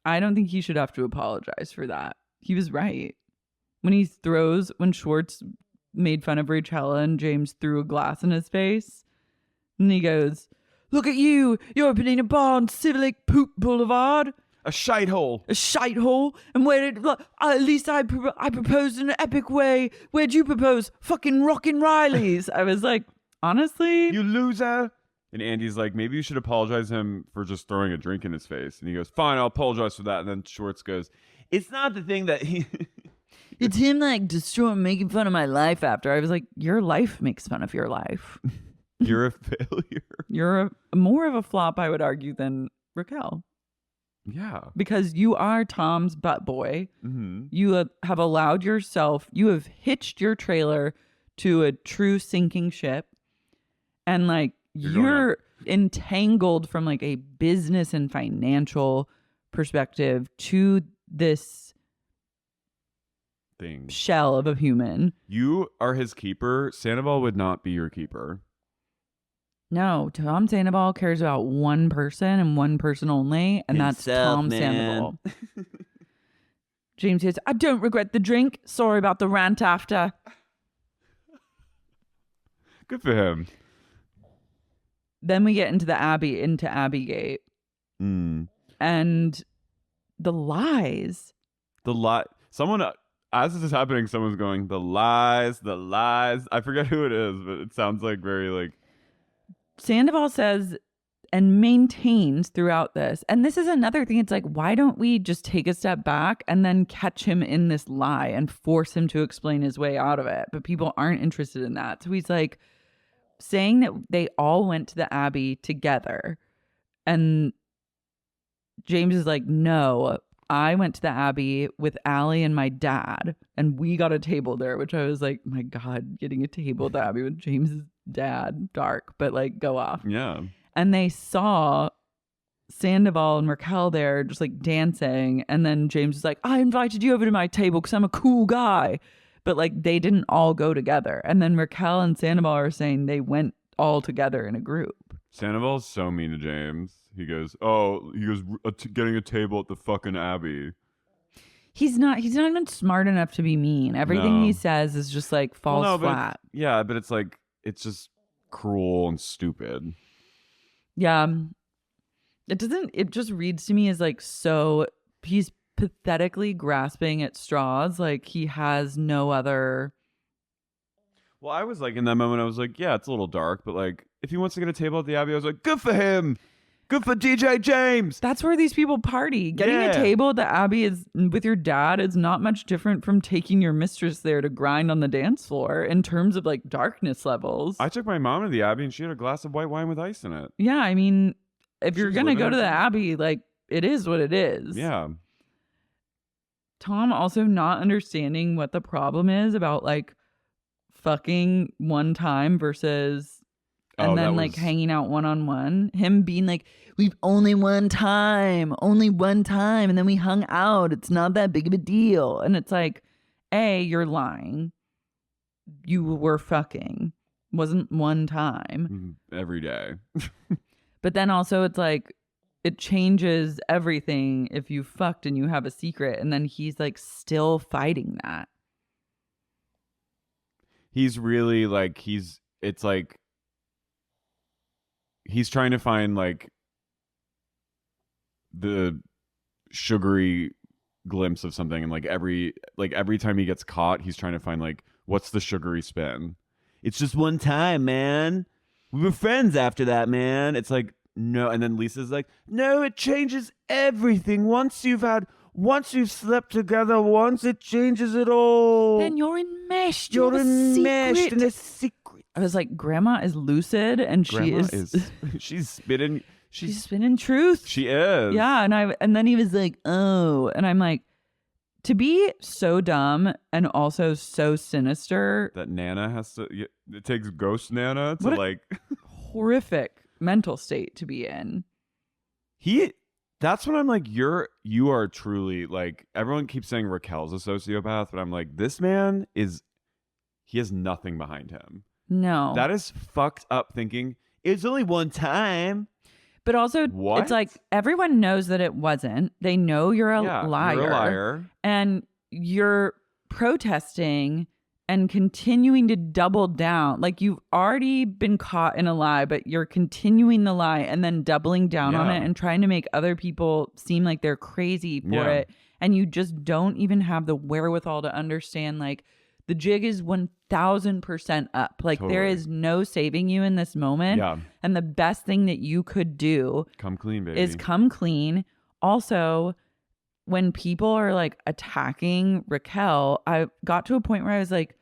I don't think he should have to apologize for that. He was right. When Schwartz made fun of Rachella and James threw a glass in his face, and he goes, "Look at you, you're opening a bar on Silver Lake Poop Boulevard. a shite hole. A shite hole. And where did at least I proposed in an epic way. Where'd you propose? Fucking rockin' Riley's." I was like, honestly, You loser. And Andy's like, maybe you should apologize to him for just throwing a drink in his face. And he goes, fine, I'll apologize for that. And then Schwartz goes, it's not the thing that he... it's him like making fun of my life after. I was like, your life makes fun of your life. You're a failure. You're more of a flop, I would argue, than Raquel. Yeah. Because you are Tom's butt boy. Mm-hmm. You have allowed yourself, you have hitched your trailer to a true sinking ship. And like, you're entangled from like a business and financial perspective to this Thing. shell of a human. You are his keeper. Sandoval would not be your keeper. No, Tom Sandoval cares about one person and one person only, and that's Himself, Tom man. Sandoval. James says, I don't regret the drink. Sorry about the rant after. Good for him. Then we get into Abbygate. And the lies. Someone, as this is happening, someone's going, the lies. I forget who it is, but it sounds like very like. Sandoval says and maintains throughout this. And this is another thing. It's like, why don't we just take a step back and then catch him in this lie and force him to explain his way out of it? But people aren't interested in that. So he's like saying that they all went to the Abbey together. And James is like, no, I went to the Abbey with Allie and my dad, and we got a table there, which I was like, my God, getting a table at the Abbey with James's dad, dark, but like go off. Yeah. And they saw Sandoval and Raquel there just like dancing. And then James was like, I invited you over to my table because I'm a cool guy. But like they didn't all go together. And then Raquel and Sandoval are saying they went all together in a group. Sandoval's so mean to James. He goes, getting a table at the fucking Abbey. He's not even smart enough to be mean. Everything he says is just like falls flat. But it's like, it's just cruel and stupid. Yeah. It just reads to me as like, so he's pathetically grasping at straws. Like he has no other. Well, I was like, in that moment, I was like, yeah, it's a little dark, but like, if he wants to get a table at the Abbey, I was like, good for him. Good for DJ James. That's where these people party. Getting a table at the Abbey is with your dad is not much different from taking your mistress there to grind on the dance floor in terms of like darkness levels. I took my mom to the Abbey and she had a glass of white wine with ice in it. Yeah, I mean, if you're going to go to the Abbey, like it is what it is. Yeah. Tom also not understanding what the problem is about like fucking one time versus and then like hanging out one-on-one. Him being like, we've only one time. And then we hung out. It's not that big of a deal. And it's like, A, you're lying. You were fucking. Wasn't one time. Every day. But then also it's like, it changes everything if you fucked and you have a secret. And then he's like still fighting that. He's really like, it's like, he's trying to find like the sugary glimpse of something, and like every time he gets caught, he's trying to find like, what's the sugary spin? It's just one time, man. We were friends after that, man. It's like, no. And then Lisa's like, no, it changes everything. Once you've slept together once, it changes it all. Then you're enmeshed. You're enmeshed in a secret. I was like, Grandma is lucid, and she's spitting. She's spinning truth. She is. Yeah, and then he was like, oh, and I'm like, to be so dumb and also so sinister. That Nana has to. It takes ghost Nana to like horrific mental state to be in. That's when I'm like, you are truly like, everyone keeps saying Raquel's a sociopath, but I'm like, this man he has nothing behind him. No. That is fucked up thinking. It's only one time. But also, it's like everyone knows that it wasn't. They know you're a liar. You're a liar. And you're protesting and continuing to double down. Like you've already been caught in a lie, but you're continuing the lie and then doubling down on it and trying to make other people seem like they're crazy for it. And you just don't even have the wherewithal to understand like the jig is 1000% up. Like there is no saving you in this moment. Yeah. And the best thing that you could do come clean, baby. Is come clean. Also, when people are like attacking Raquel, I got to a point where I was like,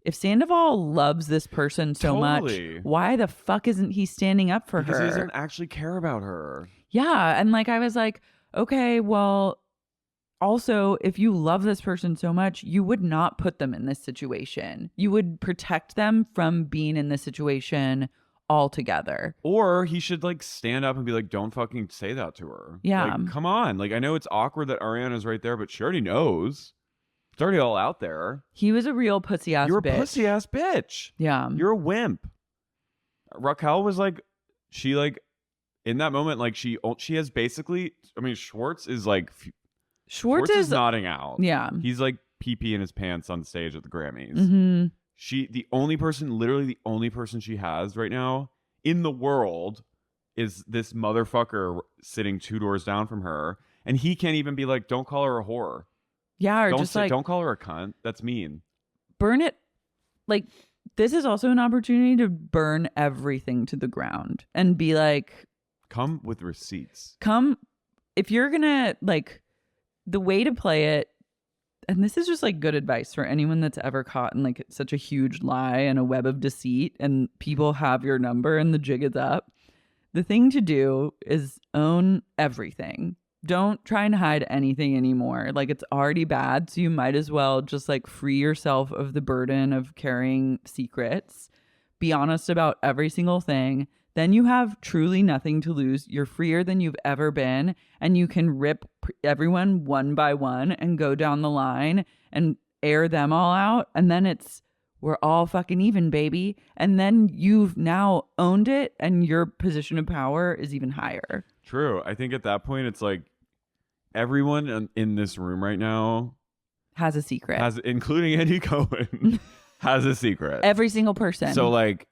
if Sandoval loves this person so much, why the fuck isn't he standing up for her? Because he doesn't actually care about her. Yeah. And like I was like, okay, well, also, if you love this person so much, you would not put them in this situation. You would protect them from being in this situation altogether. Or he should like stand up and be like, don't fucking say that to her. Yeah. Like, come on. Like, I know it's awkward that Ariana's right there, but she already knows. It's already all out there. He was a real pussy ass bitch. You're a pussy ass bitch. Yeah. You're a wimp. Raquel was like, she like, in that moment, like she has basically, I mean, Schwartz is like... Schwartz is nodding out. Yeah. He's like pee-pee in his pants on stage at the Grammys. Mm-hmm. Literally the only person she has right now in the world is this motherfucker sitting 2 doors down from her. And he can't even be like, don't call her a whore. Yeah, or just like, don't call her a cunt. That's mean. Burn it. Like, this is also an opportunity to burn everything to the ground and be like, come with receipts. If you're gonna, like, the way to play it, and this is just like good advice for anyone that's ever caught in like such a huge lie and a web of deceit and people have your number and the jig is up. The thing to do is own everything. Don't try and hide anything anymore. Like, it's already bad, so you might as well just like free yourself of the burden of carrying secrets. Be honest about every single thing. Then you have truly nothing to lose. You're freer than you've ever been, and you can rip everyone one by one and go down the line and air them all out. And then we're all fucking even, baby. And then you've now owned it, and your position of power is even higher. True. I think at that point, it's like everyone in this room right now has a secret, including Andy Cohen, has a secret. Every single person. So like,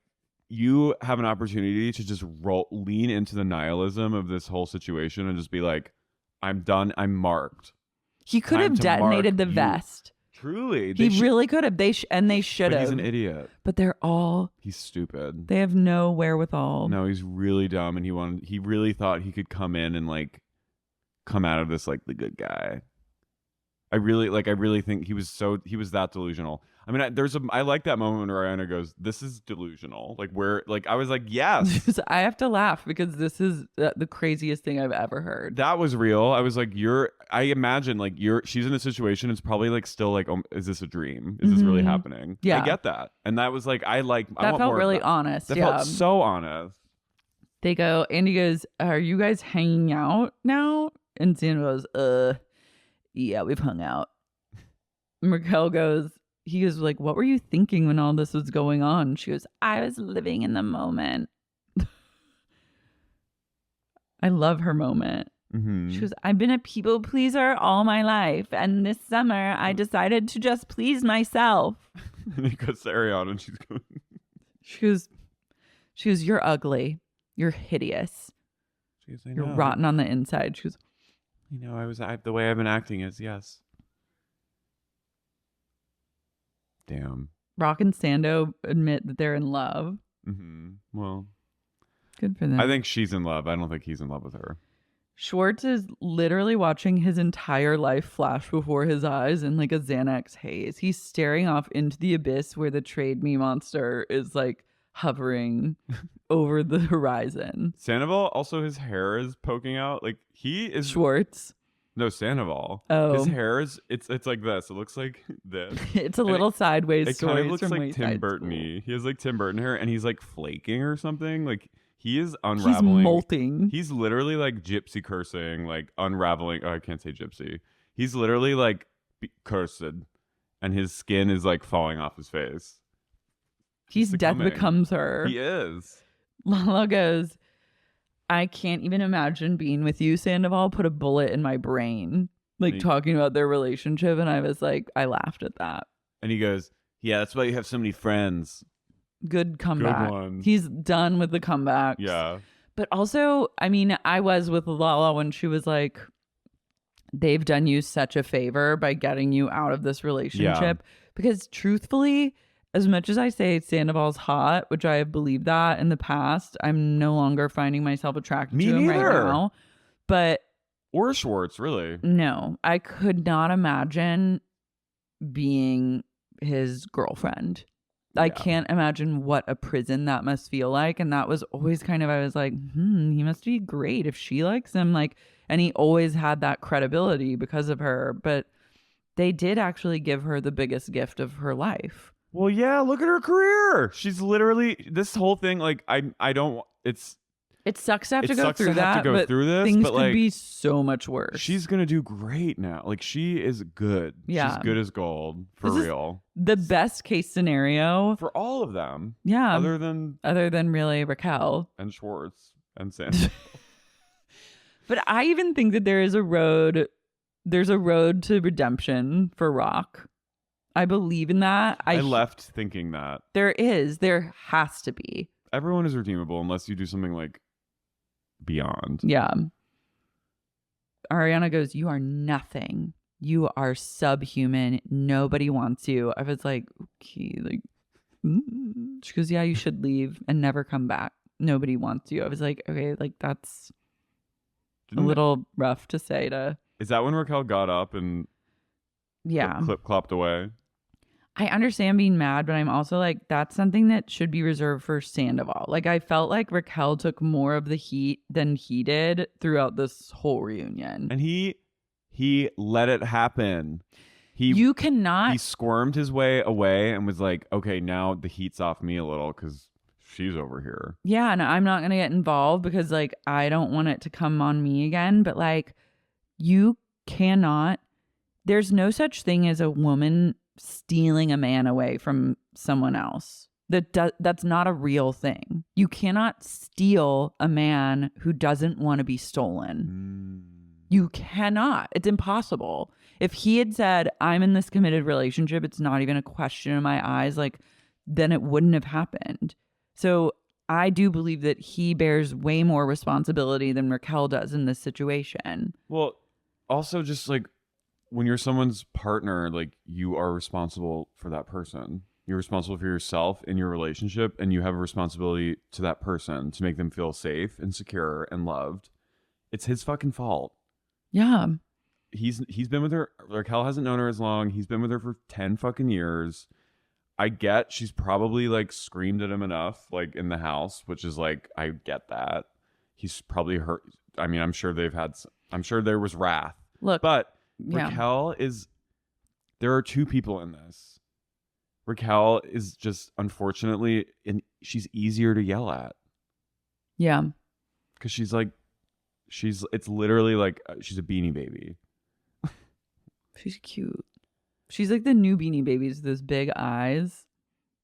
you have an opportunity to just lean into the nihilism of this whole situation and just be like, I'm done. I'm marked. He could have detonated the vest. Truly. He really could have. They should have. He's an idiot. But he's stupid. They have no wherewithal. No, he's really dumb, and he really thought he could come in and like come out of this like the good guy. I really think he was that delusional. I mean, I like that moment when Ariana goes, "This is delusional." Like I was like, yes. I have to laugh because this is the craziest thing I've ever heard. That was real. I was like, I imagine like she's in a situation. It's probably like still like, is this a dream? Is this really happening? Yeah, I get that, and that was like, that felt really honest. That felt so honest. Andy goes, "Are you guys hanging out now?" And Sandoval goes, yeah, we've hung out. And Raquel goes, he was like, what were you thinking when all this was going on? She goes, I was living in the moment. I love her moment. Mm-hmm. She goes, I've been a people pleaser all my life. And this summer, I decided to just please myself. And he goes to Ariana and she's going. She goes, you're ugly. You're hideous. She goes, you're rotten on the inside. She goes, the way I've been acting is yes. Damn. Rock and Sando admit that they're in love. Mm-hmm. Well, good for them. I think she's in love. I don't think he's in love with her. Schwartz is literally watching his entire life flash before his eyes in like a Xanax haze. He's staring off into the abyss where the Trade Me monster is like hovering over the horizon. Sandoval, also his hair is poking out. Like he is Schwartz. No, Sandoval. Oh, his hair is it's like this. It looks like this. It's a little sideways. It kind of looks like Tim Burton-y. He has like Tim Burton hair, and he's like flaking or something. Like he is unraveling. He's molting. He's literally like gypsy cursing, like unraveling. Oh, I can't say gypsy. He's literally like cursed, and his skin is like falling off his face. He's death becomes her. He is. Lala goes, I can't even imagine being with you, Sandoval. Put a bullet in my brain. Like talking about their relationship. And I was like, I laughed at that. And he goes, yeah, that's why you have so many friends. Good comeback. Good one. He's done with the comebacks. Yeah. But also, I mean, I was with Lala when she was like, they've done you such a favor by getting you out of this relationship. Yeah. Because truthfully, as much as I say Sandoval's hot, which I have believed that in the past, I'm no longer finding myself attracted to him right now. But or Schwartz, really. No, I could not imagine being his girlfriend. Yeah. I can't imagine what a prison that must feel like. And that was always kind of, I was like, he must be great if she likes him. Like, and he always had that credibility because of her. But they did actually give her the biggest gift of her life. Well, yeah, look at her career. She's literally this whole thing. Like, I don't. It sucks to have to go through that. But things could be so much worse. She's gonna do great now. Like, she is good. Yeah, she's good as gold for real. The best case scenario for all of them. Yeah, other than really Raquel and Schwartz and Sandoval. But I even think that there is a road there's a road to redemption for Rock. I believe in that. I left thinking that. There has to be. Everyone is redeemable unless you do something like beyond. Yeah. Ariana goes, you are nothing. You are subhuman. Nobody wants you. I was like, okay, like, She goes, yeah, you should leave and never come back. Nobody wants you. I was like, okay, like that's a little rough to say to. Is that when Raquel got up and clip-clopped away? I understand being mad, but I'm also like, that's something that should be reserved for Sandoval. Like, I felt like Raquel took more of the heat than he did throughout this whole reunion. And he let it happen. You cannot. He squirmed his way away and was like, okay, now the heat's off me a little because she's over here. Yeah, and I'm not going to get involved because, like, I don't want it to come on me again. But, like, you cannot. There's no such thing as a woman stealing a man away from someone else. That's not a real thing. You cannot steal a man who doesn't want to be stolen. You cannot. It's impossible. If he had said, I'm in this committed relationship, it's not even a question in my eyes, like, then it wouldn't have happened. So I do believe that he bears way more responsibility than Raquel does in this situation. Well, also just like when you're someone's partner, like you are responsible for that person. You're responsible for yourself in your relationship, and you have a responsibility to that person to make them feel safe and secure and loved. It's his fucking fault. Yeah. He's been with her. Raquel hasn't known her as long. He's been with her for 10 fucking years. I get she's probably like screamed at him enough, like in the house, which is like, I get that. He's probably hurt. I mean, I'm sure there was wrath. Look, but Raquel there are two people in this. Raquel is just, unfortunately, she's easier to yell at. Yeah. Because it's literally like, she's a Beanie Baby. She's cute. She's like the new Beanie Babies, those big eyes,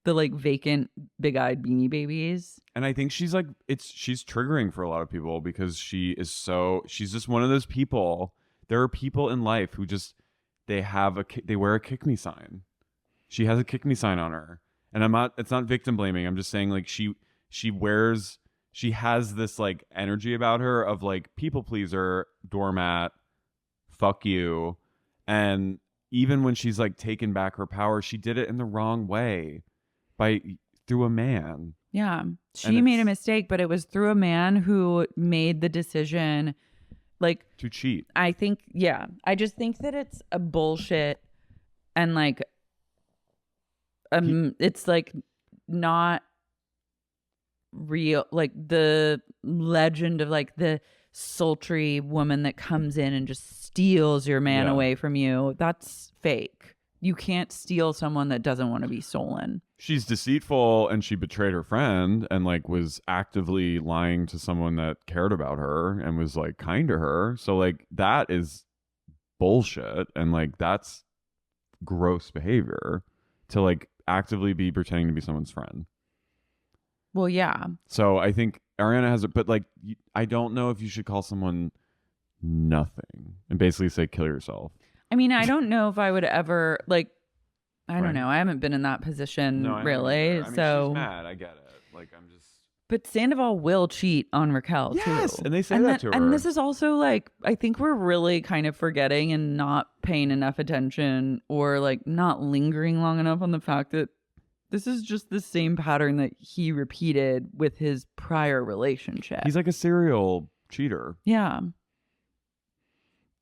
the like vacant, big-eyed Beanie Babies. And I think she's triggering for a lot of people because she's just one of those people. There are people in life who just, they wear a kick me sign. She has a kick me sign on her. And it's not victim blaming. I'm just saying like she has this like energy about her of like people pleaser, doormat, fuck you. And even when she's like taken back her power, she did it in the wrong way through a man. Yeah. She made a mistake, but it was through a man who made the decision like to cheat. I think, yeah. I just think that it's a bullshit and like it's like not real, like the legend of like the sultry woman that comes in and just steals your man away from you. That's fake. You can't steal someone that doesn't want to be stolen. She's deceitful and she betrayed her friend and like was actively lying to someone that cared about her and was like kind to her. So like that is bullshit and like that's gross behavior to like actively be pretending to be someone's friend. Well, yeah. So I think Ariana has it, but like, I don't know if you should call someone nothing and basically say kill yourself. I mean, I don't know if I would ever like. I don't know. I haven't been in that position really. So she's mad. I get it. Like I'm just. But Sandoval will cheat on Raquel too. Yes, and they say that to her. And this is also like, I think we're really kind of forgetting and not paying enough attention or like not lingering long enough on the fact that this is just the same pattern that he repeated with his prior relationship. He's like a serial cheater. Yeah.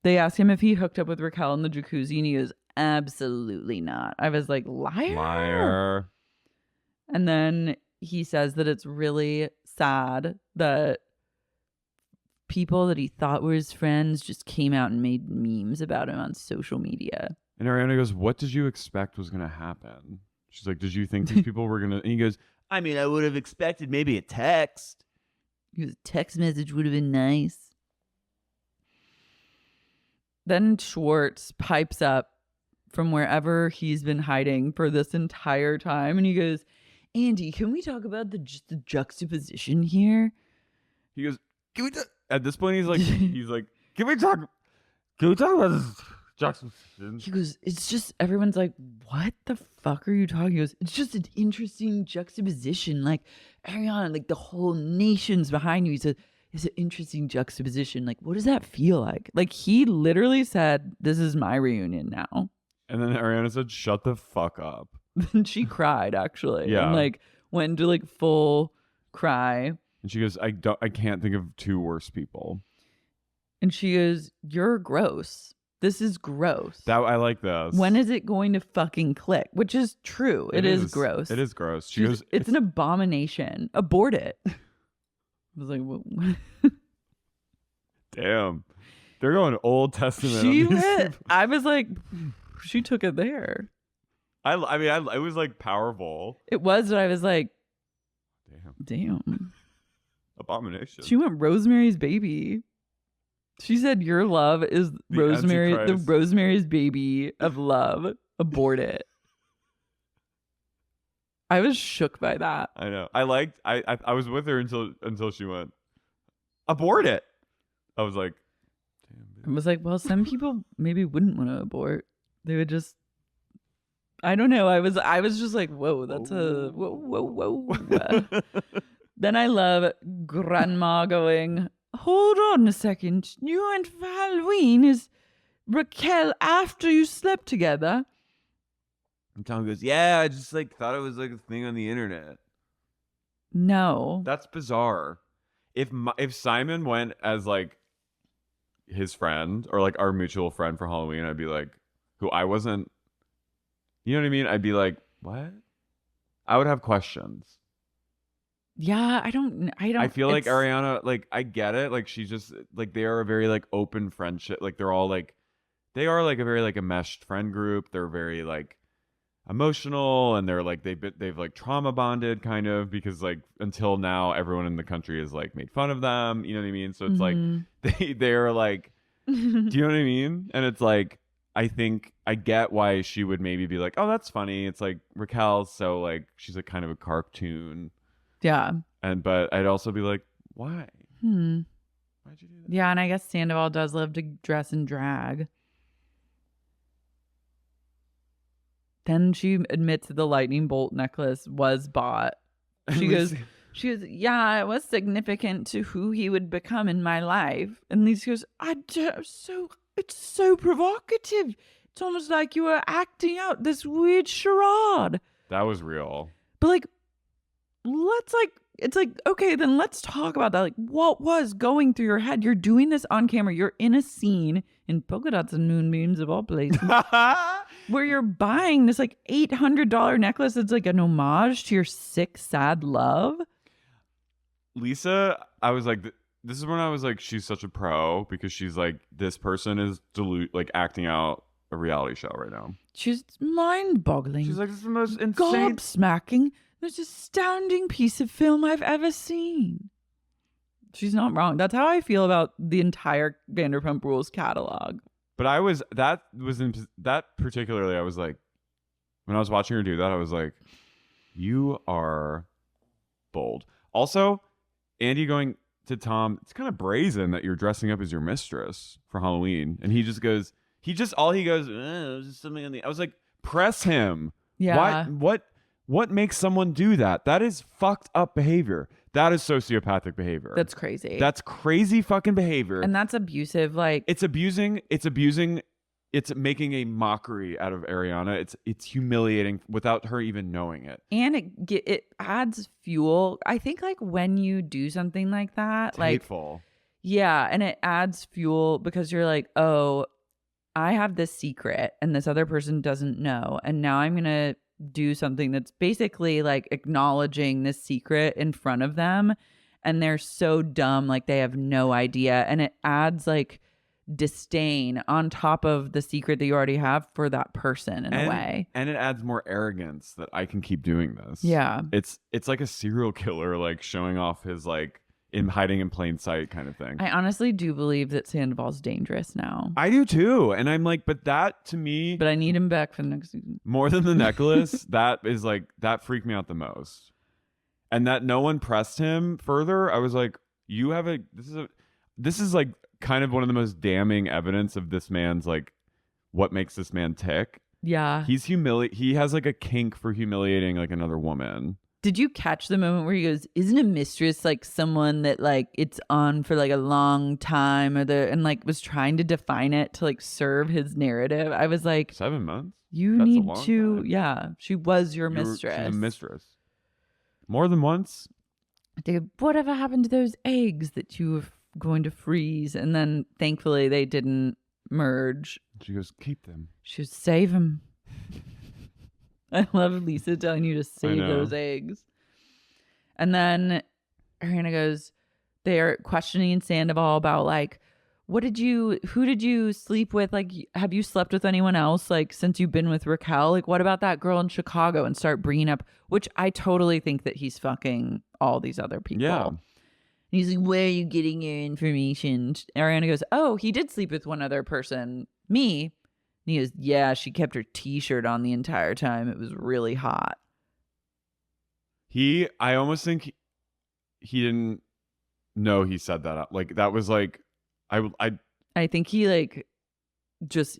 They asked him if he hooked up with Raquel in the jacuzzi and he goes, absolutely not. I was like, liar. And then he says that it's really sad that people that he thought were his friends just came out and made memes about him on social media. And Ariana goes, what did you expect was going to happen? She's like, did you think these people were going to... And he goes, I mean, I would have expected maybe a text. He goes, text message would have been nice. Then Schwartz pipes up from wherever he's been hiding for this entire time. And he goes, Andy, can we talk about the juxtaposition here? He goes, can we at this point, he's like, can we talk? Can we talk about this juxtaposition? He goes, it's just, everyone's like, what the fuck are you talking? He goes, it's just an interesting juxtaposition. Like, Ariana, like the whole nation's behind you. He said, it's an interesting juxtaposition. Like, what does that feel like? Like, he literally said, this is my reunion now. And then Ariana said, shut the fuck up. Then she cried, actually. Yeah. And like, went into like full cry. And she goes, I can't think of two worse people. And she goes, you're gross. This is gross. I like this. When is it going to fucking click? Which is true. It is gross. It is gross. She goes, it's an abomination. Abort it. I was like, what? Damn. They're going Old Testament. She went. I was like, she took it there. I mean, it was like powerful. It was, but I was like, damn. Abomination. She went Rosemary's Baby. She said, your love is the Rosemary's Baby of love. Abort it. I was shook by that. I know. I was with her until she went, abort it. I was like, damn. I was like, well, some people maybe wouldn't want to abort. They would just, I don't know. I was just like, whoa, that's whoa. Then I love Grandma going, hold on a second. You went for Halloween. Is Raquel after you slept together? And Tom goes, yeah, I just like thought it was like a thing on the internet. No. That's bizarre. If Simon went as like his friend or like our mutual friend for Halloween, I'd be like, who I wasn't, you know what I mean? I'd be like, what? I would have questions. Yeah, I don't. I feel like Ariana, like I get it. Like she's just like they are a very like open friendship. Like they are like a very like a meshed friend group. They're very like emotional and they're like they've like trauma bonded kind of because like until now everyone in the country has like made fun of them. You know what I mean? So it's like they're like, do you know what I mean? And it's like I think I get why she would maybe be like, oh, that's funny. It's like Raquel's so like she's like kind of a cartoon. Yeah. But I'd also be like, why? Why'd you do that? Yeah, and I guess Sandoval does love to dress in drag. Then she admits that the lightning bolt necklace was bought. She goes, yeah, it was significant to who he would become in my life. And Lisa goes, it's so provocative. It's almost like you were acting out this weird charade. That was real. But like, it's like, okay, then let's talk about that. Like, what was going through your head? You're doing this on camera. You're in a scene in polka dots and moonbeams of all places where you're buying this like $800 necklace. It's like an homage to your sick, sad love. Lisa, I was like, this is when I was like, she's such a pro because she's like, this person is like acting out a reality show right now. She's mind-boggling. She's like, this is the most insane, gobsmacking, most astounding piece of film I've ever seen. She's not wrong. That's how I feel about the entire Vanderpump Rules catalog. But that particularly, I was like, when I was watching her do that, I was like, you are bold. Also, Andy going to Tom, it's kind of brazen that you're dressing up as your mistress for Halloween. And he just goes, it was just something on the, I was like, press him. Yeah. What makes someone do that? That is fucked up behavior. That is sociopathic behavior. That's crazy. That's crazy fucking behavior. And that's abusive. Like it's abusing. It's making a mockery out of Ariana. It's humiliating without her even knowing it. And it adds fuel. I think like when you do something like that, it's like hateful. Yeah, and it adds fuel because you're like, oh, I have this secret and this other person doesn't know, and now I'm gonna do something that's basically like acknowledging this secret in front of them, and they're so dumb, like they have no idea, and it adds like disdain on top of the secret that you already have for that person in a way. And it adds more arrogance that I can keep doing this. Yeah. It's like a serial killer like showing off his like in hiding in plain sight kind of thing. I honestly do believe that Sandoval's dangerous now. I do too. And I'm like, but that to me, but I need him back for the next season. More than the necklace, that is like, that freaked me out the most. And that no one pressed him further. I was like, this is like kind of one of the most damning evidence of this man's like what makes this man tick. Yeah. He has like a kink for humiliating like another woman. Did you catch the moment where he goes, isn't a mistress like someone that like it's on for like a long time and like was trying to define it to like serve his narrative? I was like, 7 months? You That's a need long to, time. yeah. She was your mistress. She's a mistress. More than once? Whatever happened to those eggs that you were going to freeze? And then thankfully they didn't merge. She goes, keep them. She was save them. I love Lisa telling you to save those eggs. And then Ariana goes, they're questioning Sandoval about like, who did you sleep with? Like, have you slept with anyone else? Like, since you've been with Raquel, like, what about that girl in Chicago? And start bringing up, which I totally think that he's fucking all these other people. Yeah. And he's like, where are you getting your information? Ariana goes, oh, he did sleep with one other person, me. And he goes, yeah, she kept her t-shirt on the entire time. It was really hot. I almost think he didn't know he said that. Like, that was like, I think he like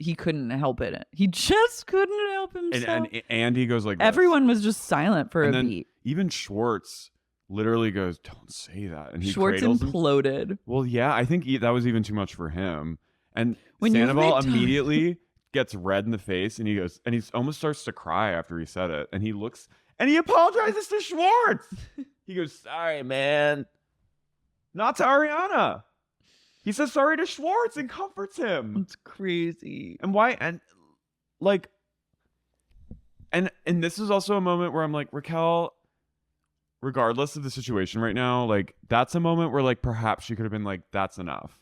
he couldn't help it. He just couldn't help himself. And he goes like this. Everyone was just silent for and a then beat. Even Schwartz literally goes, don't say that. And he Schwartz imploded. Well, yeah, I think that was even too much for him. And When Sandoval immediately gets red in the face and he goes, and he almost starts to cry after he said it. And he looks, and he apologizes to Schwartz. He goes, sorry, man. Not to Ariana. He says sorry to Schwartz and comforts him. It's crazy. And why? And like, and this is also a moment where I'm like, Raquel, regardless of the situation right now, like that's a moment where like perhaps she could have been like, that's enough.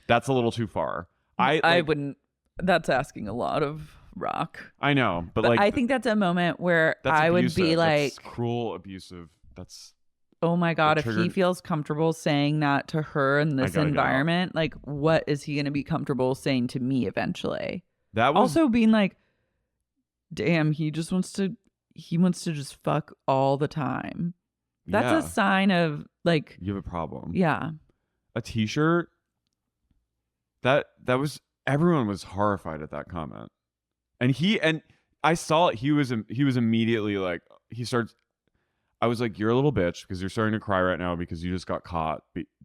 That's a little too far. I wouldn't. That's asking a lot of Rock. I know, but like I think that's a moment where that's I would abusive. be like, That's cruel, abusive. That's oh my God, if triggered. he feels comfortable saying that to her in this environment, like what is he going to be comfortable saying to me eventually? that was Also being like, damn, he wants to just fuck all the time. That's a sign of like, you have a problem. yeah. A t-shirt. That was, everyone was horrified at that comment. And I saw it. He was immediately like, I was like, you're a little bitch because you're starting to cry right now because you just got caught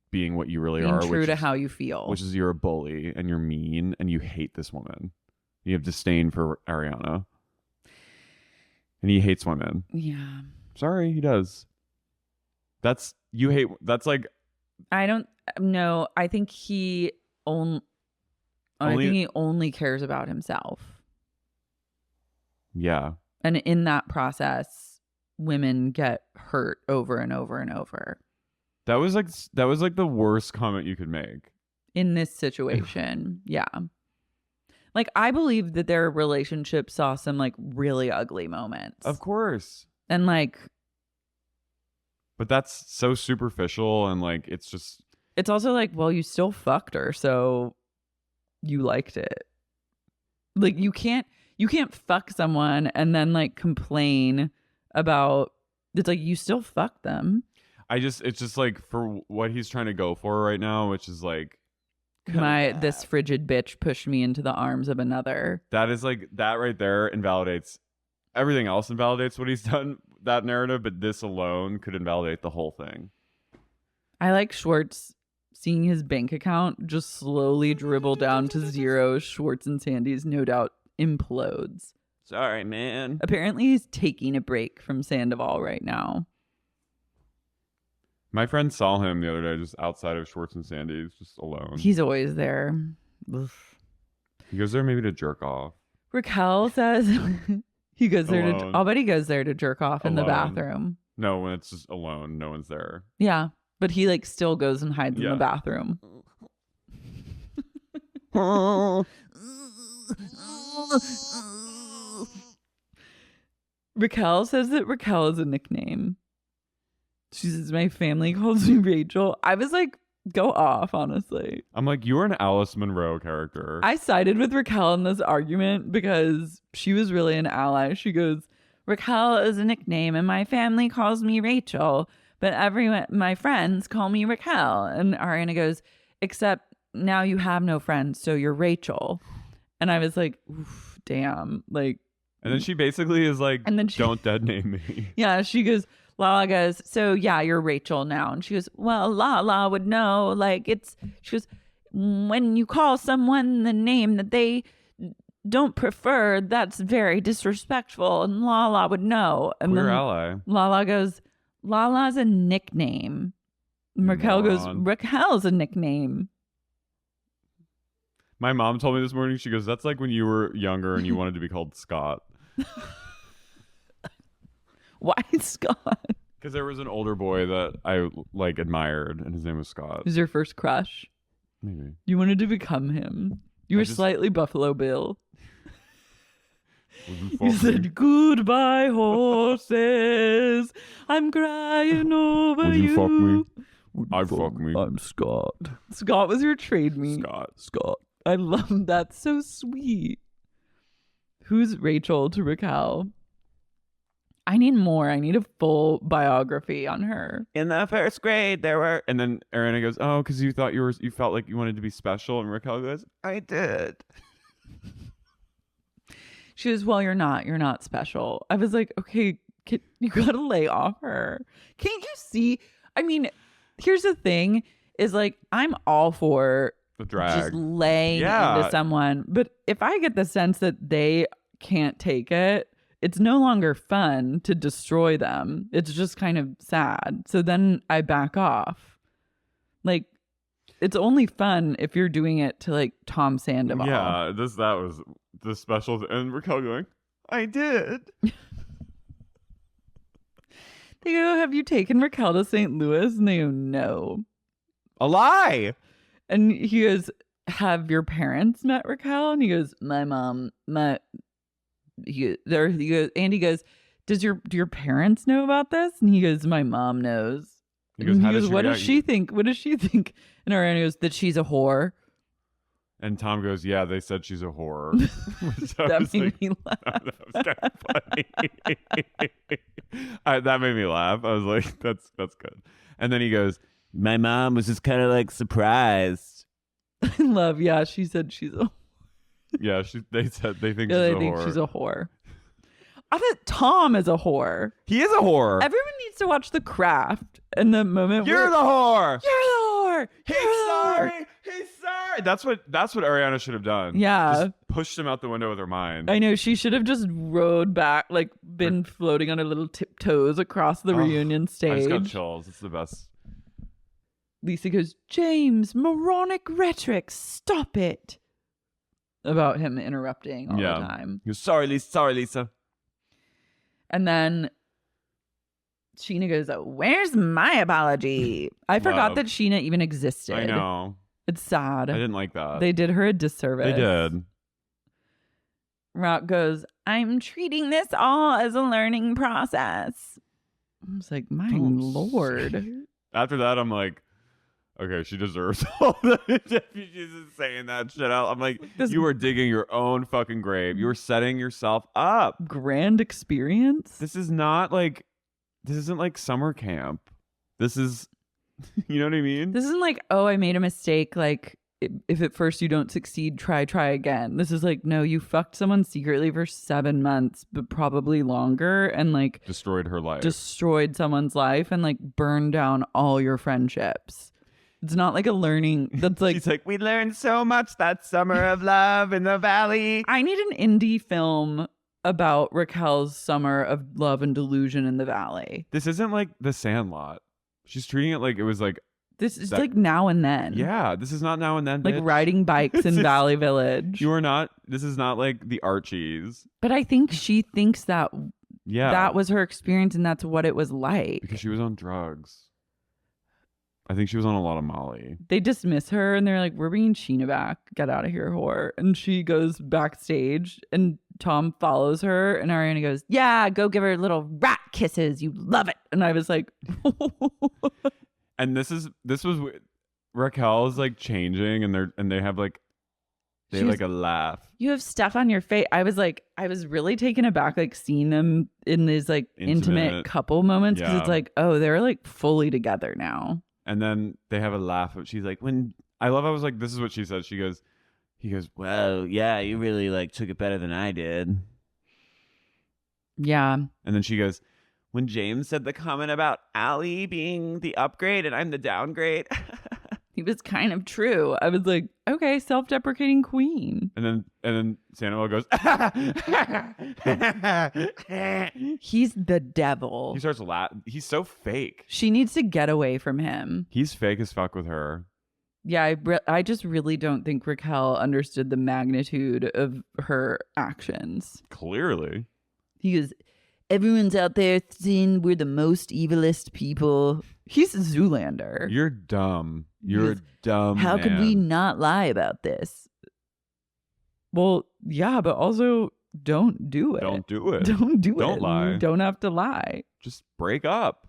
being what you really Being are. true to how you feel. Which is you're a bully and you're mean and you hate this woman. You have disdain for Ariana. And he hates women. Yeah. Sorry, he does. That's like. I don't know. I think he only cares about himself. Yeah. And in that process, women get hurt over and over and over. That was like the worst comment you could make. In this situation, yeah. Like, I believe that their relationship saw some, like, really ugly moments. Of course. And, like... But that's so superficial and, like, it's just... It's also like, well, you still fucked her, so you liked it. Like, you can't fuck someone and then, like, complain about... It's like, you still fucked them. It's just, like, for what he's trying to go for right now, which is, like... This frigid bitch pushed me into the arms of another. That is like, that right there invalidates everything else, invalidates what he's done, that narrative, but this alone could invalidate the whole thing. I like Schwartz seeing his bank account just slowly dribble down to zero. Schwartz and Sandy's no doubt implodes. Sorry, man. Apparently he's taking a break from Sandoval right now. My friend saw him the other day just outside of Schwartz and Sandy's, just alone. He's always there. Oof. He goes there maybe to jerk off. Raquel says he goes there Alone. I'll bet he goes there to jerk off in the Alone. bathroom. No, when it's just alone, no one's there. Yeah, but he like still goes and hides in the bathroom. Raquel says that Raquel is a nickname. She says, my family calls me Rachel. I was like, go off, honestly. I'm like, you're an Alice Monroe character. I sided with Raquel in this argument because she was really an ally. She goes, Raquel is a nickname and my family calls me Rachel, but my friends call me Raquel. And Ariana goes, except now you have no friends, so you're Rachel. And I was like, oof, damn. Like, and then she basically is like, and then don't dead name me. Yeah, Lala goes, so yeah, you're Rachel now. And she goes, well, Lala would know. Like, she goes, when you call someone the name that they don't prefer, that's very disrespectful. And Lala would know. And Queer then ally. Lala goes, Lala's a nickname. And Raquel goes, Raquel's a nickname. My mom told me this morning, she goes, that's like when you were younger and you wanted to be called Scott. Why Scott? Because there was an older boy that I like admired, and his name was Scott. Who's your first crush? Maybe. You wanted to become him. You were slightly Buffalo Bill. You said, goodbye, horses. I'm crying over Would you fuck me? I'd fuck me. I'm Scott. Scott was your trade meet. Scott. I love that. So sweet. Who's Rachel to Raquel? I need more. I need a full biography on her. In the first grade, there were, and then Ariana goes, "Oh, because you thought you felt like you wanted to be special," and Raquel goes, "I did." She goes, "Well, you're not. You're not special." I was like, "Okay, you gotta lay off her. Can't you see?" I mean, here's the thing: is like I'm all for the drag, just laying into someone, but if I get the sense that they can't take it, it's no longer fun to destroy them. It's just kind of sad. So then I back off. Like, it's only fun if you're doing it to like Tom Sandoval. Yeah, that was the special and Raquel going, "I did." They go, "Have you taken Raquel to St. Louis?" And they go, "No." A lie. And he goes, "Have your parents met Raquel?" And he goes, "My mom, he goes, do your parents know about this?" And he goes, "My mom knows." He goes, "What does she think? What does she think?" And Ariana goes, "That she's a whore." And Tom goes, "Yeah, they said she's a whore." That made me laugh. That was kind of funny. That made me laugh. I was like, that's good. And then he goes, "My mom was just kind of like surprised." I love, yeah, she said she's a Yeah, they said they think she's a whore. I thought Tom is a whore. He is a whore. Everyone needs to watch The Craft. And the moment You're the whore. You're the whore. He's sorry. He's sorry. That's what Ariana should have done. Yeah. Just pushed him out the window with her mind. I know. She should have just rode back, like been floating on her little tiptoes across the reunion stage. I just got chills. It's the best. Lisa goes, "James, moronic rhetoric. Stop it." About him interrupting all the time. He goes, sorry, Lisa. And then Scheana goes, "Where's my apology?" I forgot that Scheana even existed. I know. It's sad. I didn't like that. They did her a disservice. They did. Rock goes, "I'm treating this all as a learning process." I was like, my lord. After that, I'm like, okay, she deserves all that. She's just saying that shit out. I'm like, you are digging your own fucking grave. You are setting yourself up. Grand experience? This isn't like summer camp. This is, you know what I mean? This isn't like, oh, I made a mistake. Like, if at first you don't succeed, try again. This is like, no, you fucked someone secretly for 7 months, but probably longer, and like destroyed her life. Destroyed someone's life and like burned down all your friendships. It's not like a learning that's like... She's like, we learned so much that summer of love in the valley. I need an indie film about Raquel's summer of love and delusion in the valley. This isn't like The Sandlot. She's treating it like it was like... This is like Now and Then. Yeah, this is not Now and Then, like bitch. Riding bikes in Valley Village. You are not... This is not like the Archies. But I think she thinks that that was her experience and that's what it was like. Because she was on drugs. I think she was on a lot of Molly. They dismiss her and they're like, "We're bringing Scheana back. Get out of here, whore." And she goes backstage and Tom follows her and Ariana goes, "Yeah, go give her little rat kisses. You love it." And I was like... And this was Raquel is like changing and they have like a laugh. You have stuff on your face. I was really taken aback, like seeing them in these like intimate couple moments because it's like, oh, they're like fully together now. And then they have a laugh. She's like, when I love. I was like, this is what she said. He goes, well, yeah, you really like took it better than I did. Yeah. And then she goes, when James said the comment about Allie being the upgrade and I'm the downgrade. He was kind of true. I was like, okay, self-deprecating queen. And then Sandoval goes, he's the devil. he starts laughing. He's so fake. She needs to get away from him. He's fake as fuck with her. Yeah, I just really don't think Raquel understood the magnitude of her actions. Clearly. He goes, everyone's out there saying we're the most evilest people. He's a Zoolander. You're dumb. You're dumb. How could we not lie about this? Well, yeah, but also don't do it. Don't do it. Don't do it. Don't lie. You don't have to lie. Just break up.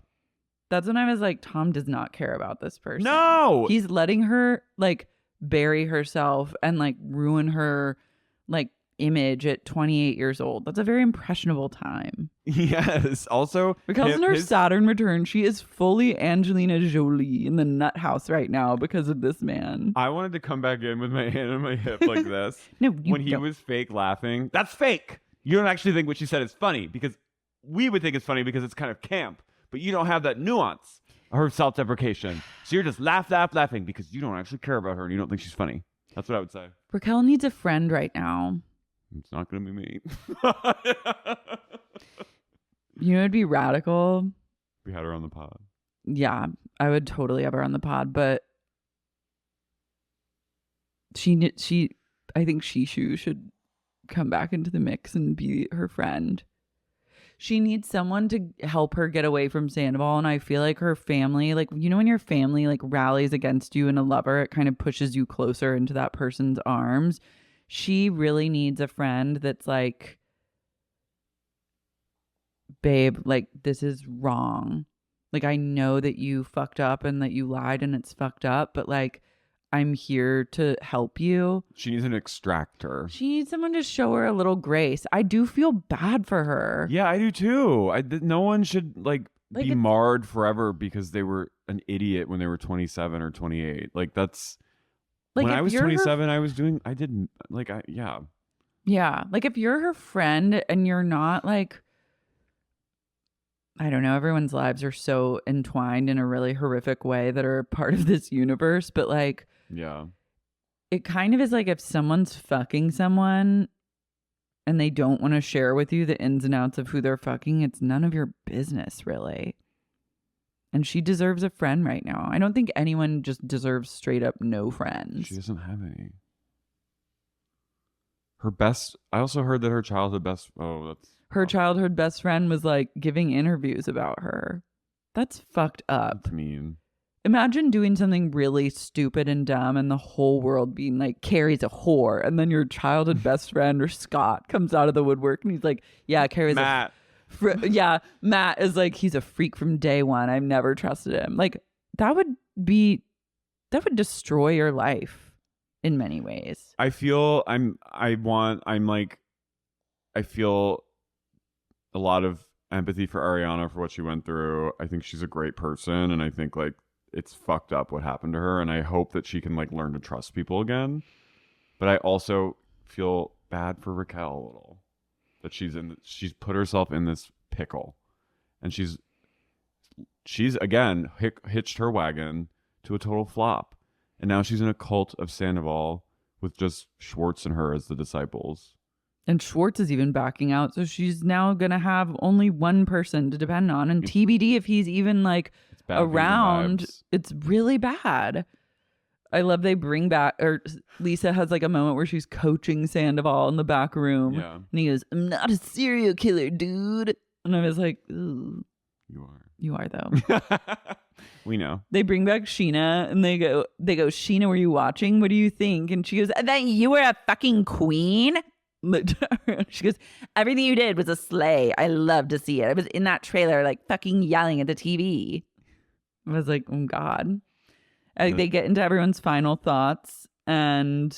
That's when I was like, Tom does not care about this person. No. He's letting her like bury herself and like ruin her like image at 28 years old. That's a very impressionable time. Yes. Also, Raquel's in her Saturn return. She is fully Angelina Jolie in the nut house right now because of this man. I wanted to come back in with my hand on my hip like this. No, when he was fake laughing. That's fake. You don't actually think what she said is funny because we would think it's funny because it's kind of camp, but you don't have that nuance or self-deprecation. So you're just laughing because you don't actually care about her and you don't think she's funny. That's what I would say. Raquel needs a friend right now. It's not going to be me. You know, it'd be radical. We had her on the pod. Yeah, I would totally have her on the pod, but I think Shishu should come back into the mix and be her friend. She needs someone to help her get away from Sandoval, and I feel like her family, like, you know, when your family like rallies against you and a lover, it kind of pushes you closer into that person's arms. She really needs a friend that's like, babe, like, this is wrong. Like, I know that you fucked up and that you lied and it's fucked up, but like, I'm here to help you. She needs an extractor. She needs someone to show her a little grace. I do feel bad for her. Yeah, I do too. No one should like be marred forever because they were an idiot when they were 27 or 28. Like, that's like, when I was 27, Yeah. Like, if you're her friend and you're not like, I don't know, everyone's lives are so entwined in a really horrific way that are part of this universe, but like, yeah, it kind of is like if someone's fucking someone and they don't want to share with you the ins and outs of who they're fucking, it's none of your business, really. And she deserves a friend right now. I don't think anyone just deserves straight up no friends. She doesn't have any. I also heard that her childhood best friend was like giving interviews about her. That's fucked up. That's mean. Imagine doing something really stupid and dumb and the whole world being like, Carrie's a whore. And then your childhood best friend or Scott comes out of the woodwork and he's like, yeah, Carrie's Matt. Matt is like, he's a freak from day one. I've never trusted him. Like, that would destroy your life in many ways. I feel a lot of empathy for Ariana for what she went through. I think she's a great person, and I think like it's fucked up what happened to her, and I hope that she can like learn to trust people again. But I also feel bad for Raquel a little, that she's put herself in this pickle, and she's again hitched her wagon to a total flop, and now she's in a cult of Sandoval with just Schwartz and her as the disciples. And Schwartz is even backing out, so she's now gonna have only one person to depend on, and TBD if he's even like around. It's really bad. I love they bring back, or Lisa has like a moment where she's coaching Sandoval in the back room, and he goes, "I'm not a serial killer, dude." And I was like, "Ooh, you are though." We know. They bring back Scheana and they go, "Scheana, were you watching? What do you think?" And she goes, "That you were a fucking queen." She goes, "Everything you did was a slay. I love to see it. I was in that trailer like fucking yelling at the TV." I was like, oh God. They get into everyone's final thoughts and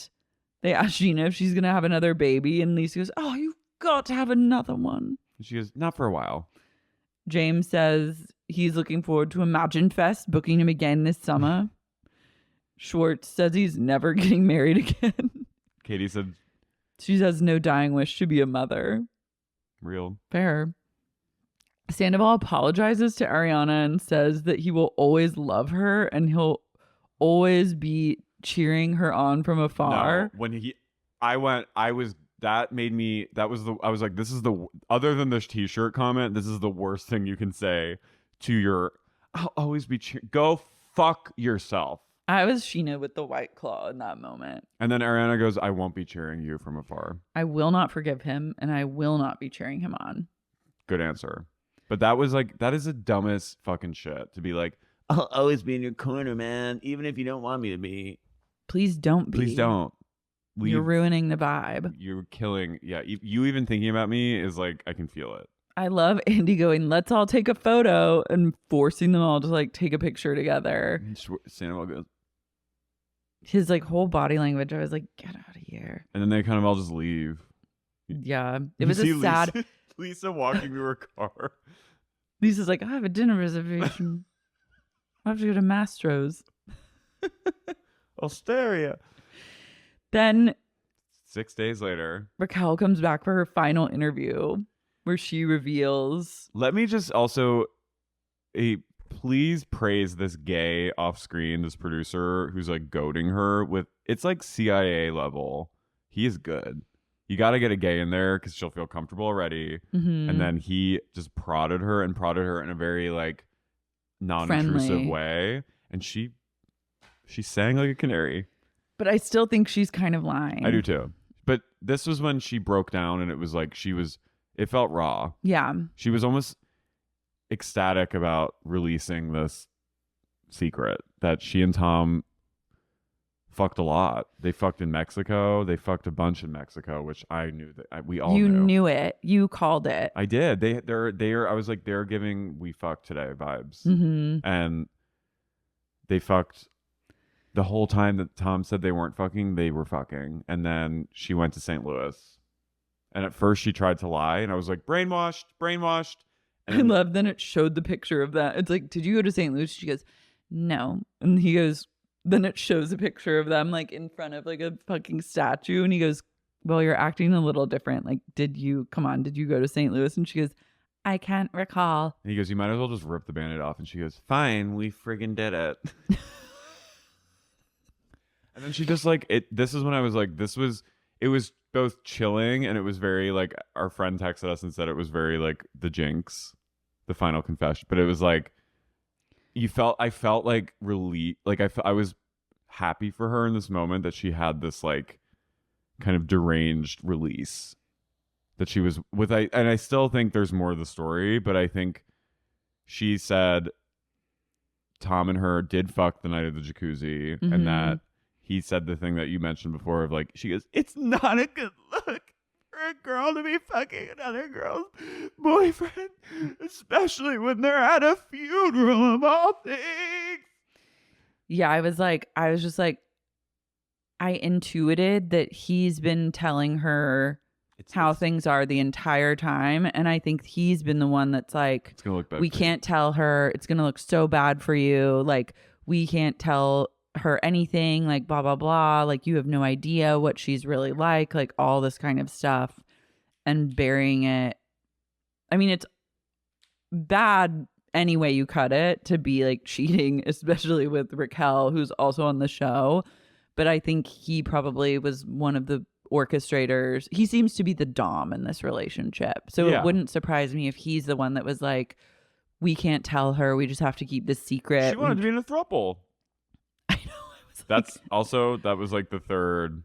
they ask Scheana if she's going to have another baby. And Lisa goes, "Oh, you've got to have another one." She goes, "Not for a while." James says he's looking forward to Imagine Fest, booking him again this summer. Schwartz says he's never getting married again. Katie said she has no dying wish to be a mother. Real. Fair. Sandoval apologizes to Ariana and says that he will always love her and he'll always be cheering her on from afar. No, I was like, this is other than this t-shirt comment, this is the worst thing you can say to your, I'll always be cheering. Go fuck yourself. I was Scheana with the white claw in that moment. And then Ariana goes, I won't be cheering you from afar. I will not forgive him and I will not be cheering him on. Good answer. But that was like, that is the dumbest fucking shit to be like, I'll always be in your corner, man, even if you don't want me to be. Please don't be. Please don't. You're ruining the vibe. You're killing. Yeah. You even thinking about me is like, I can feel it. I love Andy going, let's all take a photo and forcing them all to like take a picture together. Sandoval goes. His like whole body language, I was like, get out of here. And then they kind of all just leave. Yeah. It was a sad. Lisa walking to her car. Lisa's like, I have a dinner reservation. I have to go to Mastro's. Osteria. Then 6 days later, Raquel comes back for her final interview where she reveals. Let me just also please praise this gay off screen, this producer who's like goading her with, it's like CIA level. He is good. You got to get a gay in there because she'll feel comfortable already. Mm-hmm. And then he just prodded her in a very like non-intrusive Friendly way. And she sang like a canary. But I still think she's kind of lying. I do too. But this was when she broke down and it was like it felt raw. Yeah. She was almost ecstatic about releasing this secret that she and Tom fucked a lot. They fucked in Mexico. They fucked a bunch in Mexico, which I knew that we all knew. You knew it. You called it. I did. I was like, they're giving "we fucked today" vibes. Mm-hmm. And they fucked the whole time that Tom said they weren't fucking, they were fucking. And then she went to St. Louis. And at first she tried to lie. And I was like, brainwashed. And I love then it showed the picture of that. It's like, did you go to St. Louis? She goes, no. And he goes, then it shows a picture of them like in front of like a fucking statue. And he goes, well, you're acting a little different. Like, did you go to St. Louis? And she goes, I can't recall. And he goes, you might as well just rip the Band-Aid off. And she goes, fine, we friggin' did it. And then she just like, this is when I was like, it was both chilling and it was very like, our friend texted us and said it was very like the jinx, the final confession. But it was like, I felt like relief. Like I was happy for her in this moment that she had this like kind of deranged release that she was with. And I still think there's more of the story, but I think she said Tom and her did fuck the night of the jacuzzi, mm-hmm. and that he said the thing that you mentioned before of like, she goes, it's not a good look for a girl to be fucking another girl's boyfriend, especially when they're at a funeral of all things. Yeah, I was just like, I intuited that he's been telling her how things are the entire time. And I think he's been the one that's like, it's gonna look bad. We can't tell her. It's going to look so bad for you. Like, we can't tell her anything, like blah blah blah, like you have no idea what she's really like all this kind of stuff, and burying it. I mean, it's bad any way you cut it to be like cheating, especially with Raquel, who's also on the show. But I think he probably was one of the orchestrators. He seems to be the dom in this relationship, so It wouldn't surprise me if he's the one that was like, we can't tell her, we just have to keep this secret. She wanted to be in a throuple. I know. That was like the third.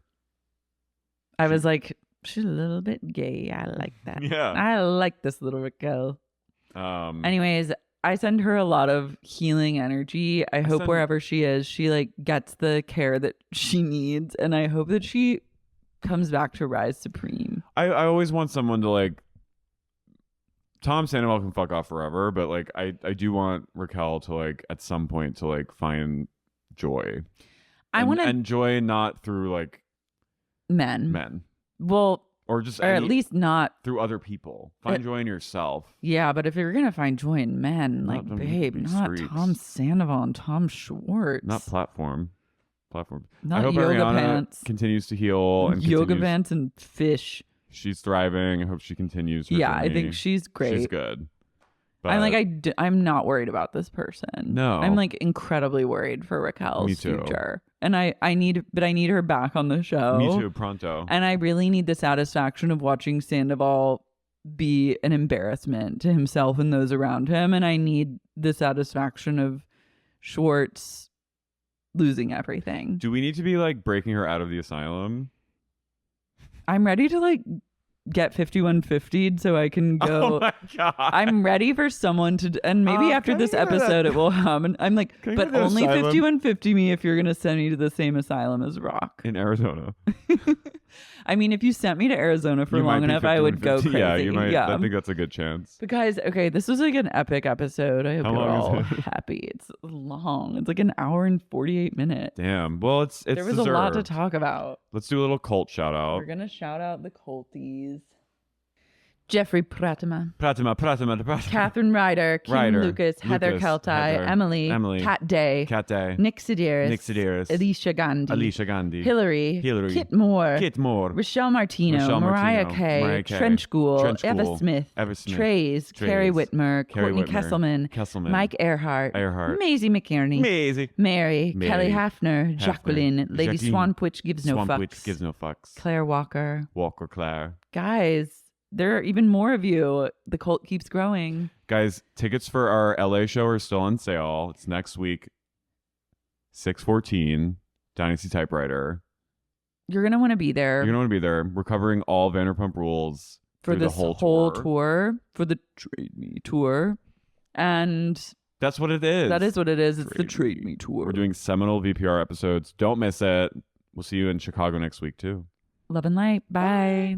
I was like, she's a little bit gay. I like that. Yeah. I like this little Raquel. Anyways, I send her a lot of healing energy. I hope wherever she is, she like gets the care that she needs. And I hope that she comes back to rise supreme. I always want someone to like, Tom Sandoval can fuck off forever, but like I do want Raquel to like at some point to like find joy. I want to enjoy, not through like men. Well, or at least not through other people. Find joy in yourself. Yeah, but if you're gonna find joy in men, like babe, not streets. Tom Sandoval and Tom Schwartz. Not platform. platforms. Not I hope yoga Ariana pants. continues to heal and Yoga continues. pants and fish. She's thriving. I hope she continues her Yeah, I journey. think she's great. She's good. But I'm like, I'm not worried about this person. No. I'm like incredibly worried for Raquel's Me too. future. And I need her back on the show. Me too, pronto. And I really need the satisfaction of watching Sandoval be an embarrassment to himself and those around him. And I need the satisfaction of Schwartz losing everything. Do we need to be like breaking her out of the asylum? I'm ready to like get 5150'd so I can go. Oh my God. I'm ready for someone to, and maybe after can this I go to episode that- it will happen. I'm like, Can I but go to the only asylum? 5150 me if you're going to send me to the same asylum as Rock. In Arizona. I mean, if you sent me to Arizona for You might long be enough, I would go 5150. crazy. Yeah, you might. Yeah. I think that's a good chance. Because, okay, this was like an epic episode. I hope How you're long all is it? happy. It's long. It's like an hour and 48 minutes. Damn. Well, it's There was a lot to deserved. talk about. Let's do a little cult shout out. We're going to shout out the culties. Jeffrey Pratima, Pratima. Catherine Ryder, Kim Lucas, Heather Keltai, Heather, Emily, Kat Day, Cat Day. Nick Sedaris, Alicia Gandhi. Hillary, Kit Moore, Rochelle Martino, Mariah Kay, Trench School, Eva Smith, Trays, Carrie Whitmer, Courtney Kesselman, Mike Earhart, Maisie McKierney, Mary, Kelly Hafner, Jacqueline, Lady Swanpwitch gives no fucks, Claire Walker. Claire. Guys, there are even more of you. The cult keeps growing. Guys, tickets for our LA show are still on sale. It's next week, 6/14, Dynasty Typewriter. You're going to want to be there. You're going to want to be there. We're covering all Vanderpump Rules for through this the whole tour, for the Trade Me tour. And that's what it is. that is what it is. It's the Trade Me tour. We're doing seminal VPR episodes. Don't miss it. We'll see you in Chicago next week, too. Love and light. Bye.